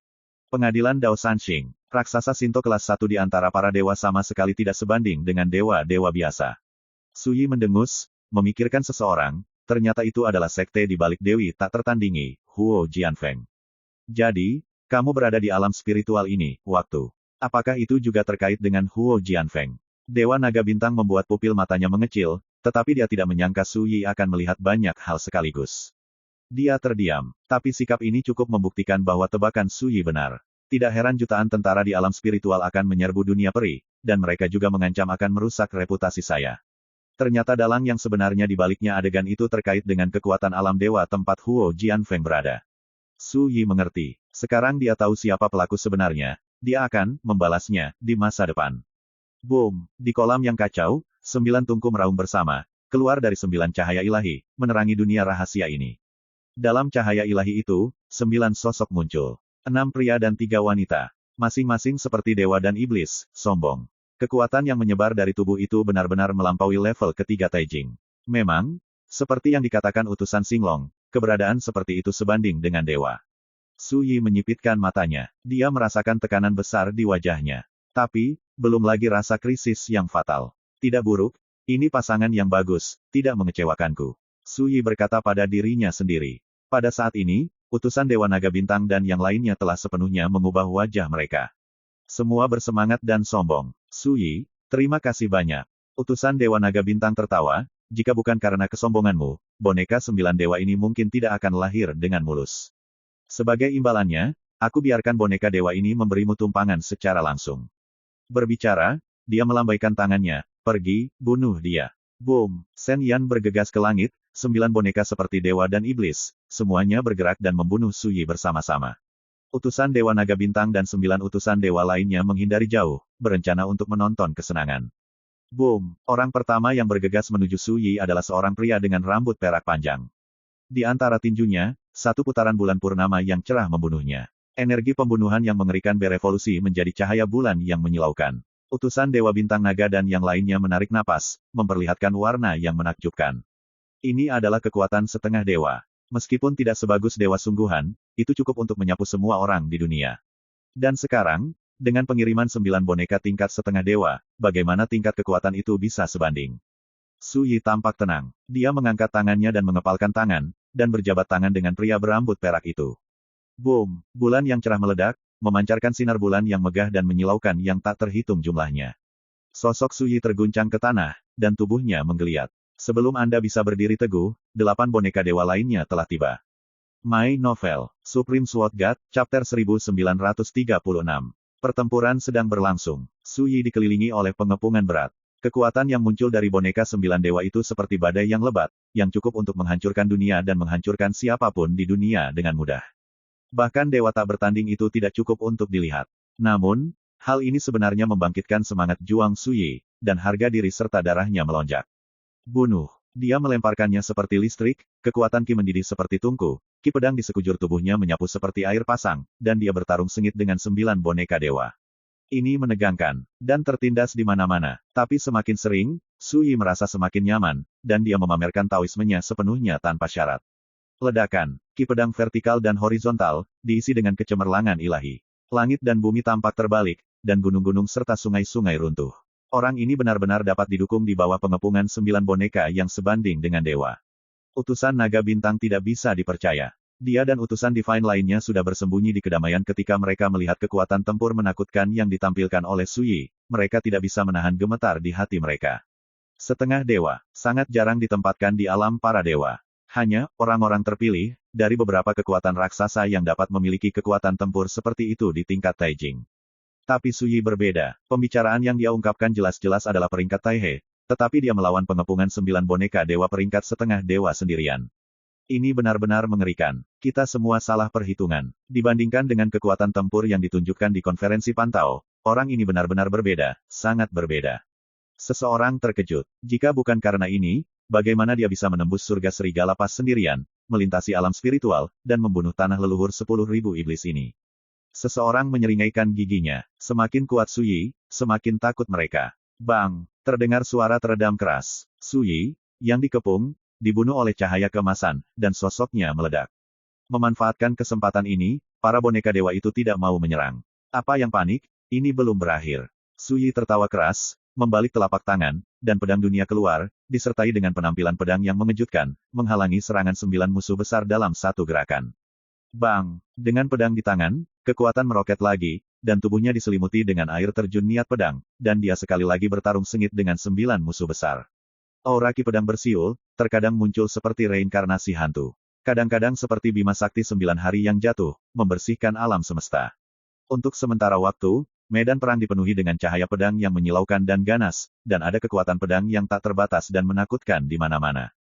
Pengadilan Dao Sanxing, raksasa Sinto kelas 1 di antara para dewa sama sekali tidak sebanding dengan dewa-dewa biasa. Suyi mendengus, memikirkan seseorang, ternyata itu adalah sekte di balik dewi tak tertandingi, Huo Jianfeng. Jadi, kamu berada di alam spiritual ini, waktu. Apakah itu juga terkait dengan Huo Jianfeng? Dewa Naga Bintang membuat pupil matanya mengecil, tetapi dia tidak menyangka Suyi akan melihat banyak hal sekaligus. Dia terdiam, tapi sikap ini cukup membuktikan bahwa tebakan Suyi benar. Tidak heran jutaan tentara di alam spiritual akan menyerbu dunia peri, dan mereka juga mengancam akan merusak reputasi saya. Ternyata dalang yang sebenarnya di baliknya adegan itu terkait dengan kekuatan alam dewa tempat Huo Jianfeng berada. Suyi mengerti. Sekarang dia tahu siapa pelaku sebenarnya. Dia akan membalasnya di masa depan. Boom! Di kolam yang kacau, 9 tungku meraung bersama, keluar dari 9 cahaya ilahi, menerangi dunia rahasia ini. Dalam cahaya ilahi itu, 9 sosok muncul. 6 pria dan 3 wanita. Masing-masing seperti dewa dan iblis, sombong. Kekuatan yang menyebar dari tubuh itu benar-benar melampaui level ketiga Taijing. Memang, seperti yang dikatakan utusan Xinglong, keberadaan seperti itu sebanding dengan dewa. Su Yi menyipitkan matanya. Dia merasakan tekanan besar di wajahnya. Tapi, belum lagi rasa krisis yang fatal. Tidak buruk, ini pasangan yang bagus, tidak mengecewakanku. Su Yi berkata pada dirinya sendiri. Pada saat ini, utusan Dewa Naga Bintang dan yang lainnya telah sepenuhnya mengubah wajah mereka. Semua bersemangat dan sombong. Su Yi, terima kasih banyak. Utusan Dewa Naga Bintang tertawa, jika bukan karena kesombonganmu, boneka 9 dewa ini mungkin tidak akan lahir dengan mulus. Sebagai imbalannya, aku biarkan boneka dewa ini memberimu tumpangan secara langsung. Berbicara, dia melambaikan tangannya, pergi, bunuh dia. Boom! Shen Yan bergegas ke langit, 9 boneka seperti dewa dan iblis, semuanya bergerak dan membunuh Su Yi bersama-sama. Utusan Dewa Naga Bintang dan 9 utusan dewa lainnya menghindari jauh, berencana untuk menonton kesenangan. Boom! Orang pertama yang bergegas menuju Su Yi adalah seorang pria dengan rambut perak panjang. Di antara tinjunya, satu putaran bulan purnama yang cerah membunuhnya. Energi pembunuhan yang mengerikan berevolusi menjadi cahaya bulan yang menyilaukan. Utusan Dewa Bintang Naga dan yang lainnya menarik napas, memperlihatkan warna yang menakjubkan. Ini adalah kekuatan setengah dewa. Meskipun tidak sebagus dewa sungguhan, itu cukup untuk menyapu semua orang di dunia. Dan sekarang, dengan pengiriman 9 boneka tingkat setengah dewa, bagaimana tingkat kekuatan itu bisa sebanding? Su Yi tampak tenang. Dia mengangkat tangannya dan mengepalkan tangan, dan berjabat tangan dengan pria berambut perak itu. Boom! Bulan yang cerah meledak, memancarkan sinar bulan yang megah dan menyilaukan yang tak terhitung jumlahnya. Sosok Su Yi terguncang ke tanah, dan tubuhnya menggeliat. Sebelum Anda bisa berdiri teguh, 8 boneka dewa lainnya telah tiba. My Novel, Supreme Sword God, Chapter 1936. Pertempuran sedang berlangsung. Su Yi dikelilingi oleh pengepungan berat. Kekuatan yang muncul dari boneka 9 dewa itu seperti badai yang lebat, yang cukup untuk menghancurkan dunia dan menghancurkan siapapun di dunia dengan mudah. Bahkan dewa tak bertanding itu tidak cukup untuk dilihat. Namun, hal ini sebenarnya membangkitkan semangat juang Su Yi, dan harga diri serta darahnya melonjak. Bunuh. Dia melemparkannya seperti listrik, kekuatan Ki mendidih seperti tungku, Ki pedang di sekujur tubuhnya menyapu seperti air pasang, dan dia bertarung sengit dengan 9 boneka dewa. Ini menegangkan, dan tertindas di mana-mana. Tapi semakin sering, Su Yi merasa semakin nyaman, dan dia memamerkan taoismenya sepenuhnya tanpa syarat. Ledakan, Ki pedang vertikal dan horizontal, diisi dengan kecemerlangan ilahi. Langit dan bumi tampak terbalik, dan gunung-gunung serta sungai-sungai runtuh. Orang ini benar-benar dapat didukung di bawah pengepungan 9 boneka yang sebanding dengan dewa. Utusan Naga Bintang tidak bisa dipercaya. Dia dan utusan Divine lainnya sudah bersembunyi di kedamaian ketika mereka melihat kekuatan tempur menakutkan yang ditampilkan oleh Su Yi. Mereka tidak bisa menahan gemetar di hati mereka. Setengah dewa, sangat jarang ditempatkan di alam para dewa. Hanya, orang-orang terpilih, dari beberapa kekuatan raksasa yang dapat memiliki kekuatan tempur seperti itu di tingkat Taijing. Tapi Su Yi berbeda. Pembicaraan yang dia ungkapkan jelas-jelas adalah peringkat Taihe, tetapi dia melawan pengepungan 9 boneka dewa peringkat setengah dewa sendirian. Ini benar-benar mengerikan. Kita semua salah perhitungan. Dibandingkan dengan kekuatan tempur yang ditunjukkan di konferensi pantau, orang ini benar-benar berbeda, sangat berbeda. Seseorang terkejut. Jika bukan karena ini, bagaimana dia bisa menembus surga serigala pas sendirian, melintasi alam spiritual, dan membunuh tanah leluhur 10.000 iblis ini? Seseorang menyeringaikan giginya. Semakin kuat Su Yi, semakin takut mereka. Bang! Terdengar suara teredam keras. Su Yi, yang dikepung, dibunuh oleh cahaya keemasan, dan sosoknya meledak. Memanfaatkan kesempatan ini, para boneka dewa itu tidak mau menyerang. Apa yang panik? Ini belum berakhir. Su Yi tertawa keras, membalik telapak tangan, dan pedang dunia keluar, disertai dengan penampilan pedang yang mengejutkan, menghalangi serangan 9 musuh besar dalam satu gerakan. Bang! Dengan pedang di tangan, kekuatan meroket lagi, dan tubuhnya diselimuti dengan air terjun niat pedang, dan dia sekali lagi bertarung sengit dengan 9 musuh besar. Aura Ki pedang bersiul, terkadang muncul seperti reinkarnasi hantu. Kadang-kadang seperti Bima Sakti 9 hari yang jatuh, membersihkan alam semesta. Untuk sementara waktu, medan perang dipenuhi dengan cahaya pedang yang menyilaukan dan ganas, dan ada kekuatan pedang yang tak terbatas dan menakutkan di mana-mana.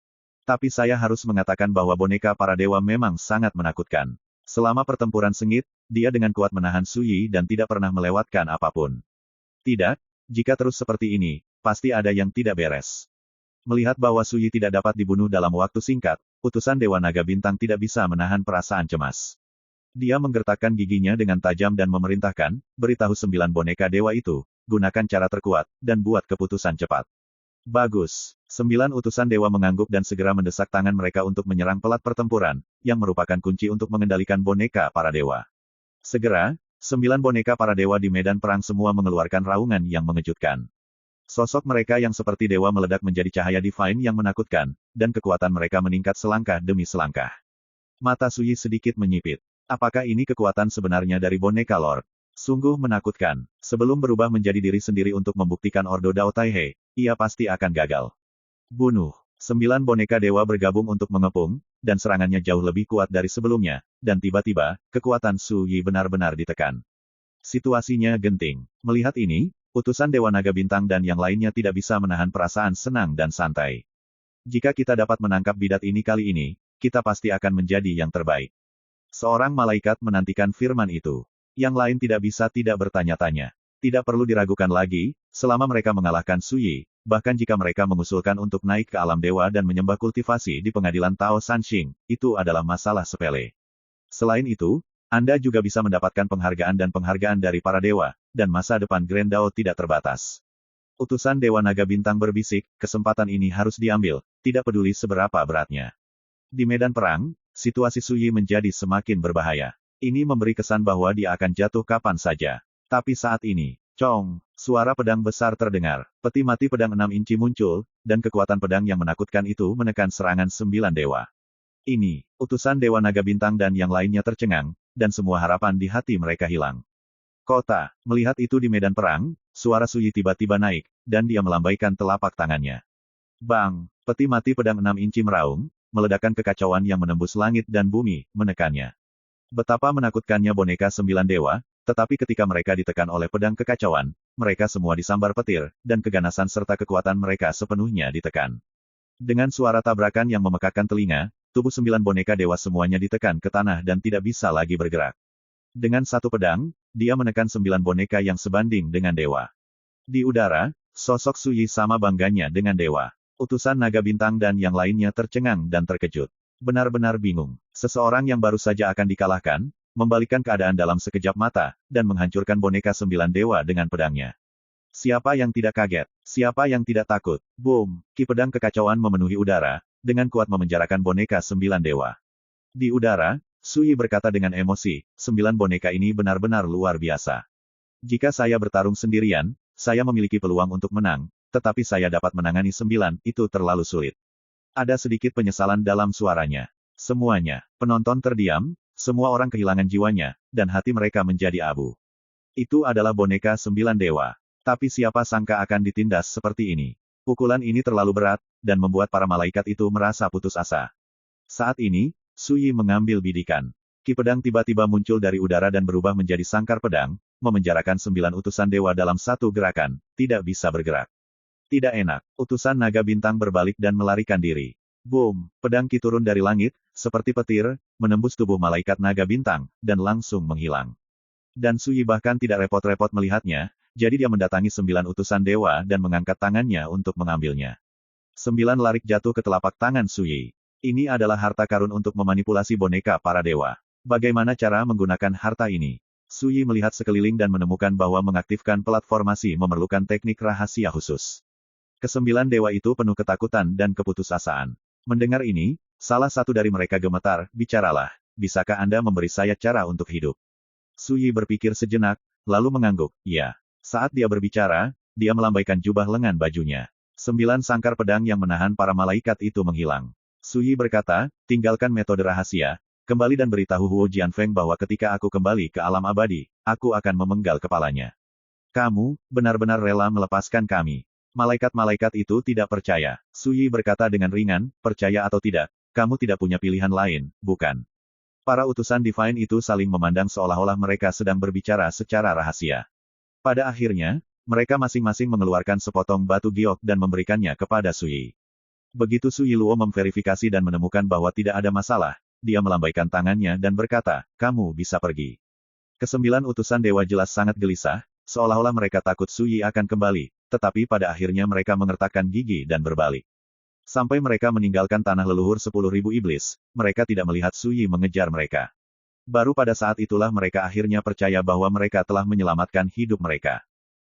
Tapi saya harus mengatakan bahwa boneka para dewa memang sangat menakutkan. Selama pertempuran sengit, dia dengan kuat menahan Su Yi dan tidak pernah melewatkan apapun. Tidak, jika terus seperti ini, pasti ada yang tidak beres. Melihat bahwa Su Yi tidak dapat dibunuh dalam waktu singkat, utusan Dewa Naga Bintang tidak bisa menahan perasaan cemas. Dia menggertakkan giginya dengan tajam dan memerintahkan, beritahu 9 boneka dewa itu, gunakan cara terkuat, dan buat keputusan cepat. Bagus. 9 utusan dewa mengangguk dan segera mendesak tangan mereka untuk menyerang pelat pertempuran, yang merupakan kunci untuk mengendalikan boneka para dewa. Segera, 9 boneka para dewa di medan perang semua mengeluarkan raungan yang mengejutkan. Sosok mereka yang seperti dewa meledak menjadi cahaya divine yang menakutkan, dan kekuatan mereka meningkat selangkah demi selangkah. Mata Suyi sedikit menyipit. Apakah ini kekuatan sebenarnya dari boneka Lord? Sungguh menakutkan. Sebelum berubah menjadi diri sendiri untuk membuktikan Ordo Dao Taihe, ia pasti akan gagal. Bunuh. 9 boneka dewa bergabung untuk mengepung, dan serangannya jauh lebih kuat dari sebelumnya, dan tiba-tiba, kekuatan Su Yi benar-benar ditekan. Situasinya genting. Melihat ini, utusan Dewa Naga Bintang dan yang lainnya tidak bisa menahan perasaan senang dan santai. Jika kita dapat menangkap bidat ini kali ini, kita pasti akan menjadi yang terbaik. Seorang malaikat menantikan firman itu. Yang lain tidak bisa tidak bertanya-tanya. Tidak perlu diragukan lagi, selama mereka mengalahkan Su Yi, bahkan jika mereka mengusulkan untuk naik ke alam dewa dan menyembah kultivasi di pengadilan Tao Sanxing, itu adalah masalah sepele. Selain itu, Anda juga bisa mendapatkan penghargaan dan penghargaan dari para dewa, dan masa depan Grand Dao tidak terbatas. Utusan Dewa Naga Bintang berbisik, kesempatan ini harus diambil, tidak peduli seberapa beratnya. Di medan perang, situasi Su Yi menjadi semakin berbahaya. Ini memberi kesan bahwa dia akan jatuh kapan saja. Tapi saat ini, Cong, suara pedang besar terdengar, peti mati pedang 6 inci muncul, dan kekuatan pedang yang menakutkan itu menekan serangan 9 dewa. Ini, utusan Dewa Naga Bintang dan yang lainnya tercengang, dan semua harapan di hati mereka hilang. Kota, melihat itu di medan perang, suara Su Yi tiba-tiba naik, dan dia melambaikan telapak tangannya. Bang, peti mati pedang 6 inci meraung, meledakkan kekacauan yang menembus langit dan bumi, menekannya. Betapa menakutkannya boneka 9 dewa, tetapi ketika mereka ditekan oleh pedang kekacauan, mereka semua disambar petir, dan keganasan serta kekuatan mereka sepenuhnya ditekan. Dengan suara tabrakan yang memekakkan telinga, tubuh 9 boneka dewa semuanya ditekan ke tanah dan tidak bisa lagi bergerak. Dengan satu pedang, dia menekan 9 boneka yang sebanding dengan dewa. Di udara, sosok Su Yi sama bangganya dengan dewa. Utusan Naga Bintang dan yang lainnya tercengang dan terkejut. Benar-benar bingung. Seseorang yang baru saja akan dikalahkan, membalikkan keadaan dalam sekejap mata, dan menghancurkan boneka 9 dewa dengan pedangnya. Siapa yang tidak kaget? Siapa yang tidak takut? Boom! Ki pedang kekacauan memenuhi udara, dengan kuat memenjarakan boneka 9 dewa. Di udara, Su Yi berkata dengan emosi, 9 boneka ini benar-benar luar biasa. Jika saya bertarung sendirian, saya memiliki peluang untuk menang, tetapi saya dapat menangani 9, itu terlalu sulit. Ada sedikit penyesalan dalam suaranya. Semuanya, penonton terdiam, semua orang kehilangan jiwanya, dan hati mereka menjadi abu. Itu adalah boneka 9 dewa. Tapi siapa sangka akan ditindas seperti ini. Pukulan ini terlalu berat, dan membuat para malaikat itu merasa putus asa. Saat ini, Su Yi mengambil bidikan. Ki pedang tiba-tiba muncul dari udara dan berubah menjadi sangkar pedang, memenjarakan 9 utusan dewa dalam satu gerakan, tidak bisa bergerak. Tidak enak, utusan Naga Bintang berbalik dan melarikan diri. Boom, pedang Ki turun dari langit, seperti petir, menembus tubuh malaikat Naga Bintang, dan langsung menghilang. Dan Su Yi bahkan tidak repot-repot melihatnya, jadi dia mendatangi 9 utusan dewa dan mengangkat tangannya untuk mengambilnya. 9 larik jatuh ke telapak tangan Su Yi. Ini adalah harta karun untuk memanipulasi boneka para dewa. Bagaimana cara menggunakan harta ini? Su Yi melihat sekeliling dan menemukan bahwa mengaktifkan platformasi memerlukan teknik rahasia khusus. Ke-9 dewa itu penuh ketakutan dan keputusasaan. Mendengar ini, salah satu dari mereka gemetar, bicaralah, bisakah Anda memberi saya cara untuk hidup? Su Yi berpikir sejenak, lalu mengangguk, ya. Saat dia berbicara, dia melambaikan jubah lengan bajunya. 9 sangkar pedang yang menahan para malaikat itu menghilang. Su Yi berkata, tinggalkan metode rahasia, kembali dan beritahu Huo Jianfeng bahwa ketika aku kembali ke alam abadi, aku akan memenggal kepalanya. Kamu, benar-benar rela melepaskan kami. Malaikat-malaikat itu tidak percaya. Su Yi berkata dengan ringan, percaya atau tidak, kamu tidak punya pilihan lain, bukan? Para utusan divine itu saling memandang seolah-olah mereka sedang berbicara secara rahasia. Pada akhirnya, mereka masing-masing mengeluarkan sepotong batu giok dan memberikannya kepada Su Yi. Begitu Su Yi Luo memverifikasi dan menemukan bahwa tidak ada masalah, dia melambaikan tangannya dan berkata, kamu bisa pergi. Ke-9 utusan dewa jelas sangat gelisah, seolah-olah mereka takut Su Yi akan kembali, tetapi pada akhirnya mereka mengertakkan gigi dan berbalik. Sampai mereka meninggalkan tanah leluhur 10.000 iblis, mereka tidak melihat Su Yi mengejar mereka. Baru pada saat itulah mereka akhirnya percaya bahwa mereka telah menyelamatkan hidup mereka.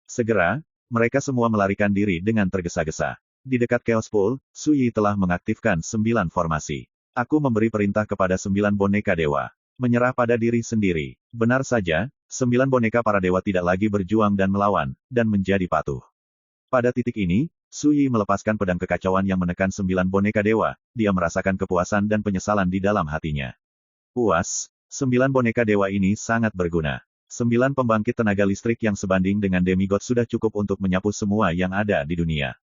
Segera, mereka semua melarikan diri dengan tergesa-gesa. Di dekat Chaos Pool, Su Yi telah mengaktifkan 9 formasi. Aku memberi perintah kepada 9 boneka dewa. Menyerah pada diri sendiri. Benar saja, 9 boneka para dewa tidak lagi berjuang dan melawan, dan menjadi patuh. Pada titik ini, Su Yi melepaskan pedang kekacauan yang menekan 9 boneka dewa, dia merasakan kepuasan dan penyesalan di dalam hatinya. Puas, 9 boneka dewa ini sangat berguna. 9 pembangkit tenaga listrik yang sebanding dengan demigod sudah cukup untuk menyapu semua yang ada di dunia.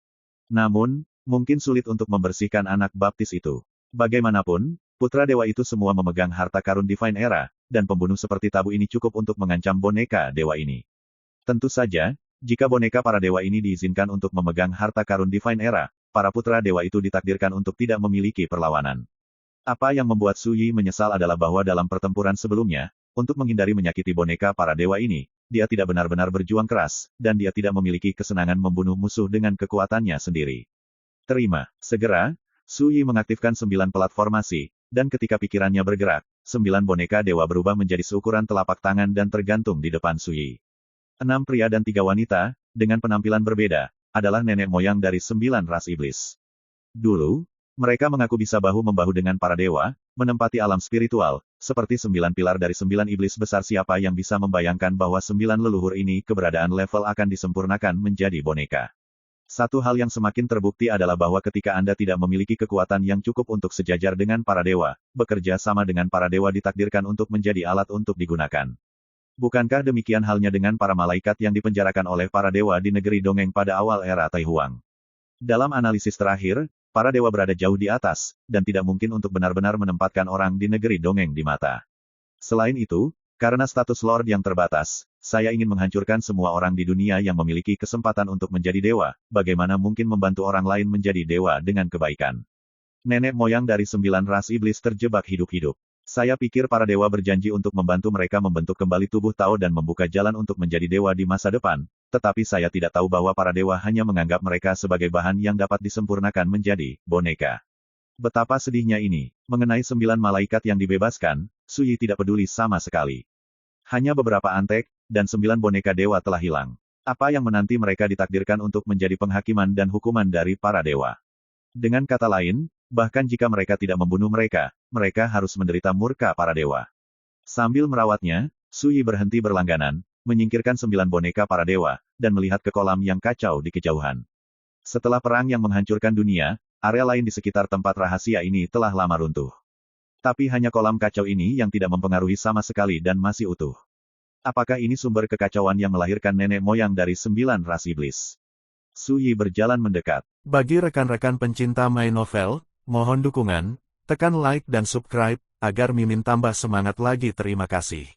Namun, mungkin sulit untuk membersihkan anak baptis itu. Bagaimanapun, putra dewa itu semua memegang harta karun Divine Era, dan pembunuh seperti tabu ini cukup untuk mengancam boneka dewa ini. Tentu saja, jika boneka para dewa ini diizinkan untuk memegang harta karun Divine Era, para putra dewa itu ditakdirkan untuk tidak memiliki perlawanan. Apa yang membuat Su Yi menyesal adalah bahwa dalam pertempuran sebelumnya, untuk menghindari menyakiti boneka para dewa ini, dia tidak benar-benar berjuang keras, dan dia tidak memiliki kesenangan membunuh musuh dengan kekuatannya sendiri. Terima. Segera, Su Yi mengaktifkan 9 pelat formasi, dan ketika pikirannya bergerak, 9 boneka dewa berubah menjadi seukuran telapak tangan dan tergantung di depan Su Yi. 6 pria dan 3 wanita, dengan penampilan berbeda, adalah nenek moyang dari 9 ras iblis. Dulu, mereka mengaku bisa bahu-membahu dengan para dewa, menempati alam spiritual, seperti 9 pilar dari 9 iblis besar. Siapa yang bisa membayangkan bahwa 9 leluhur ini keberadaan level akan disempurnakan menjadi boneka. Satu hal yang semakin terbukti adalah bahwa ketika Anda tidak memiliki kekuatan yang cukup untuk sejajar dengan para dewa, bekerja sama dengan para dewa ditakdirkan untuk menjadi alat untuk digunakan. Bukankah demikian halnya dengan para malaikat yang dipenjarakan oleh para dewa di negeri dongeng pada awal era Tai Huang? Dalam analisis terakhir, para dewa berada jauh di atas, dan tidak mungkin untuk benar-benar menempatkan orang di negeri dongeng di mata. Selain itu, karena status Lord yang terbatas, saya ingin menghancurkan semua orang di dunia yang memiliki kesempatan untuk menjadi dewa. Bagaimana mungkin membantu orang lain menjadi dewa dengan kebaikan? Nenek moyang dari 9 ras iblis terjebak hidup-hidup. Saya pikir para dewa berjanji untuk membantu mereka membentuk kembali tubuh Tao dan membuka jalan untuk menjadi dewa di masa depan, tetapi saya tidak tahu bahwa para dewa hanya menganggap mereka sebagai bahan yang dapat disempurnakan menjadi boneka. Betapa sedihnya ini. Mengenai 9 malaikat yang dibebaskan, Su Yi tidak peduli sama sekali. Hanya beberapa antek, dan 9 boneka dewa telah hilang. Apa yang menanti mereka ditakdirkan untuk menjadi penghakiman dan hukuman dari para dewa. Dengan kata lain, bahkan jika mereka tidak membunuh mereka, mereka harus menderita murka para dewa. Sambil merawatnya, Su Yi berhenti berlangganan, menyingkirkan 9 boneka para dewa, dan melihat ke kolam yang kacau di kejauhan. Setelah perang yang menghancurkan dunia, area lain di sekitar tempat rahasia ini telah lama runtuh. Tapi hanya kolam kacau ini yang tidak mempengaruhi sama sekali dan masih utuh. Apakah ini sumber kekacauan yang melahirkan nenek moyang dari 9 ras iblis? Su Yi berjalan mendekat. Bagi rekan-rekan pencinta My Novel, mohon dukungan, tekan like dan subscribe, agar Mimin tambah semangat lagi. Terima kasih.